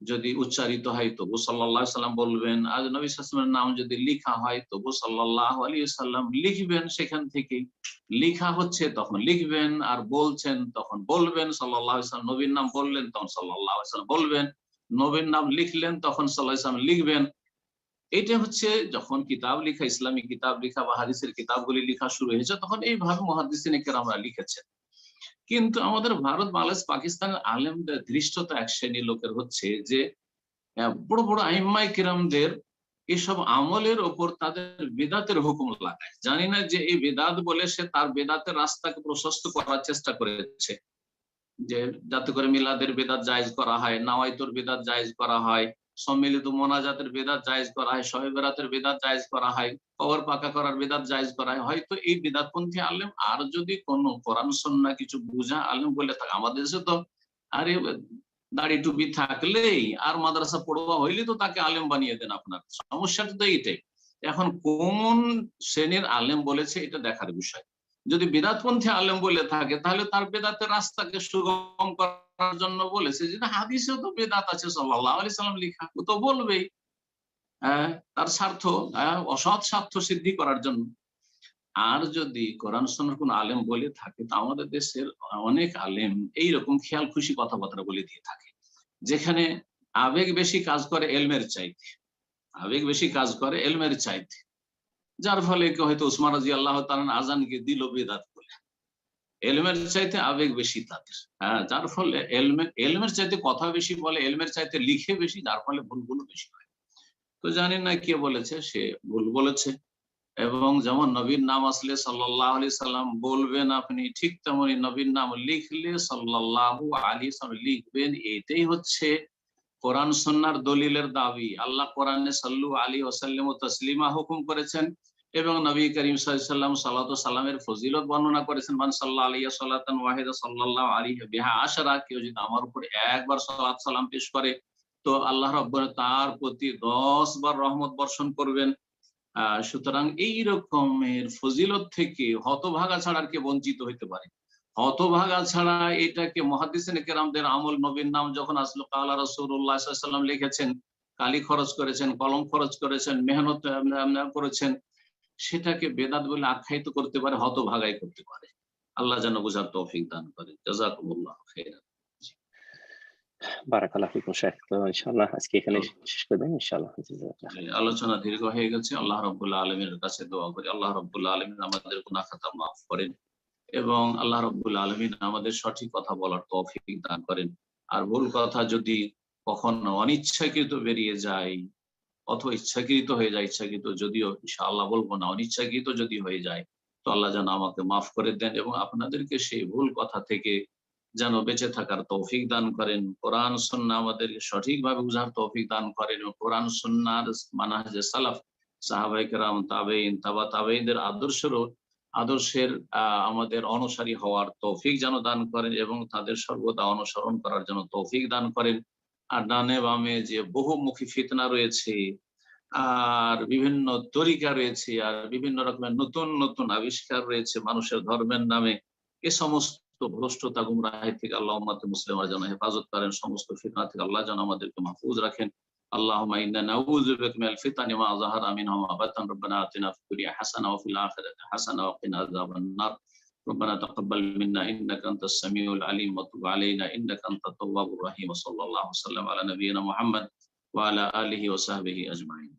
যদি উচ্চারিত হয় তবু সাল্লাল্লাহু আলাইহি সাল্লাম বলবেন, আর নবী সাল্লাল্লাহু আলাইহি সাল্লামের নাম যদি লেখা হয় তবু সাল্লাল্লাহু আলাইহি সাল্লাম লিখবেন। সেখান থেকে লেখা হচ্ছে তখন লিখবেন, আর বলছেন তখন বলবেন। সাল্লাল্লাহু আলাইহি সাল্লাম নবীর নাম বললেন তখন সাল্লাল্লাহু আলাইহি সাল্লাম বলবেন, নবীর নাম লিখলেন তখন সাল্লাল্লাহু আলাইহি সাল্লাম লিখবেন। এটা হচ্ছে যখন কিতাব লেখা, ইসলামী কিতাব লেখা বা হাদিসের কিতাবগুলি লেখা শুরু হয়েছে তখন এইভাবে মুহাদ্দিসিনে কেরামরা লিখেছেন। কিন্তু আমাদের ভারত, বাংলাদেশ, পাকিস্তানের আলেমদের ধৃষ্টতা এক শ্রেণীর লোকের হচ্ছে যে বড় বড় আইম্মায়ে কেরামদের এসব আমলের ওপর তাদের বেদাতের হুকুম লাগায়। জানি না যে এই বেদাত বলে সে তার বেদাতের রাস্তাকে প্রশস্ত করার চেষ্টা করেছে, যে যাতে করে মিলাদের বেদাত জায়েজ করা হয়, নাওয়াইতুর বেদাত জায়েজ করা হয়, সম্মিলিত মোনাজাতের বেদাত জায়েজ করা হয়, শবে বেরাতের বেদাত জায়েজ করা হয়, কবর পাকা করার বেদাত জায়েজ করা হয়। হয়তো এই বেদাতপন্থী আলেম আর যদি কোনো কোরআন সুন্নাহ কিছু বুঝা আলেম বলে থাকে, আমাদের দেশে তো আরে দাড়ি টুপি থাকলেই আর মাদ্রাসা পড়ুয়া হইলে তো তাকে আলেম বানিয়ে দেন। আপনার সমস্যাটা তো এইটাই। এখন কোন শ্রেণীর আলেম বলেছে এটা দেখার বিষয়। যদি বেদাতপন্থী আলেম বলে থাকে তাহলে তার বেদাতের রাস্তাকে সুগম করার জন্য বলেছে, যেটা হাদিসেও তো বেদাত আছে সাল্লাল্লাহু আলাইহি সাল্লাম লেখা, ও তো বলবেই তার স্বার্থ, অসৎ স্বার্থ সিদ্ধি করার জন্য। আর যদি কোরআন সুন্নাহর কোন আলেম বলে থাকে, তো আমাদের দেশের অনেক আলেম এইরকম খেয়াল খুশি কথাবার্তা বলে দিয়ে থাকে, যেখানে আবেগ বেশি কাজ করে এলমের চাইতে, আবেগ বেশি কাজ করে এলমের চাইতে, যার ফলে কেউ হয়তো উসমান রাদিয়াল্লাহু তাআলা আযানকে দিল বেদাত বলে, এলমের চাইতে আবেগ বেশি তাদের। যার ফলে এলমের চাইতে কথা বেশি বলে, এলমের চাইতে লিখে বেশি, যার ফলে ভুলগুলো বেশি হয়। তো জানি না কে বলেছে, সে ভুল বলেছে। এবং যেমন নবীর নাম আসলে সাল্লাল্লাহু আলাইহি সাল্লাম বলবেন আপনি, ঠিক তেমনি নবীর নাম লিখলে সাল্লাল্লাহু আলাইহি সাল্লাম লিখবেন। এটাই হচ্ছে কোরআন সুন্নাহর দলিলের দাবি। আল্লাহ কোরআনে সাল্লু আলাইহি ওয়াসাল্লাম তাসলিমা হুকুম করেছেন এবং নবী করিম সাল্লাল্লাহু আলাইহি ওয়াসাল্লাম সালাত ও সালামের ফজিলত বর্ণনা করেছেন। মান সাল্লাল্লাহু আলাইহি সালাতান ওয়াহিদা সাল্লাল্লাহু আলাইহি বিহা আশরা, কেউ যদি আমার উপর একবার সালাত সালাম পেশ করে তো আল্লাহ রাব্বুল তার প্রতি 10 বার রহমত বর্ষণ করবেন। সুতরাং এই রকমের ফজিলত থেকে হতভাগা ছাড়া আর কে বঞ্চিত হইতে পারে? হতভাগা ছাড়া এটাকে মুহাদ্দিসিনে কেরামদের আমল, নবীর নাম যখন আসলো কালা রাসূলুল্লাহ সাল্লাল্লাহু আলাইহি ওয়াসাল্লাম লিখেছেন, কালি খরচ করেছেন, কলম খরচ করেছেন, মেহনত করেছেন, সেটাকে বেদাত বলে আখ্যায়িত করতে পারে, হতভাগাই করতে পারে। আল্লাহ যেন বুঝার তৌফিক দান করেন। জাযাকুমুল্লাহ খাইরান। বারাকাল্লাহু ফিকুম শেখ। তো ইনশাআল্লাহ আজকে এখানে শেষ করে দেন ইনশাআল্লাহ। আলোচনা দীর্ঘ হয়ে গেছে। আল্লাহ রাব্বুল আলামিনের কাছে দোয়া করি আল্লাহ রাব্বুল আলামিন আমাদের গুনাহ খাতা মাফ করেন এবং আল্লাহ রাব্বুল আলামিন আমাদের সঠিক কথা বলার তৌফিক দান করেন। আর ভুল কথা যদি কখনো অনিচ্ছাকৃত বেরিয়ে যায় অথবা ইচ্ছাকৃত হয়ে যায়, ইচ্ছাকৃত যদিও ইনশাআল্লাহ বলবো না, অনিচ্ছাকৃত যদি হয়ে যায় তো আল্লাহ যেন আমাকে মাফ করে দেন এবং আপনাদেরকে সেই ভুল কথা থেকে যেন বেঁচে থাকার তৌফিক দান করেন। কোরআন সুন্নাহ আমাদেরকে সঠিকভাবে বুঝার তৌফিক দান করেন এবং কোরআন সুন্নাহর মানহাজে সালাফ, সাহাবায়ে কেরাম, তাবেঈন, তাবা তাবেঈনদের আদর্শের আমাদের অনুসারী হওয়ার তৌফিক যেন দান করেন এবং তাদের সর্বদা অনুসরণ করার জন্য তৌফিক দান করেন। আর ডানে বামে যে বহুমুখী ফিতনা রয়েছে আর বিভিন্ন তরিকা রয়েছে আর বিভিন্ন রকমের নতুন নতুন আবিষ্কার রয়েছে মানুষের ধর্মের নামে, এ সমস্ত ভ্রষ্টতা গুমরাহি থেকে আল্লাহ উম্মাতে মুসলিমা যেন হেফাজত করেন, সমস্ত ফিতনা থেকে আল্লাহ যেন আমাদেরকে মাহফুজ রাখেন। আল্লাহুম্মা ইন্না নাউযু বিকা মিনাল ফিতানি মা যাহারা মিনহা ওয়া মা বাতান। রব্বানা আতিনা ফিদ দুনিয়া হাসানাহ ওয়া ফিল আখিরাতি হাসানাহ ওয়া কিনা আযাবান নার। রব্বানা তাকাব্বাল মিন্না ইন্নাকা আনতাস সামিউল আলিম ওয়া তুব আলাইনা ইন্নাকা আনতাত তাওয়াবুর রহিম। সাল্লাল্লাহু আলা নাবিয়িনা মুহাম্মদ ওয়া আলা আলিহি ওয়া সাহবিহি আজমাইন।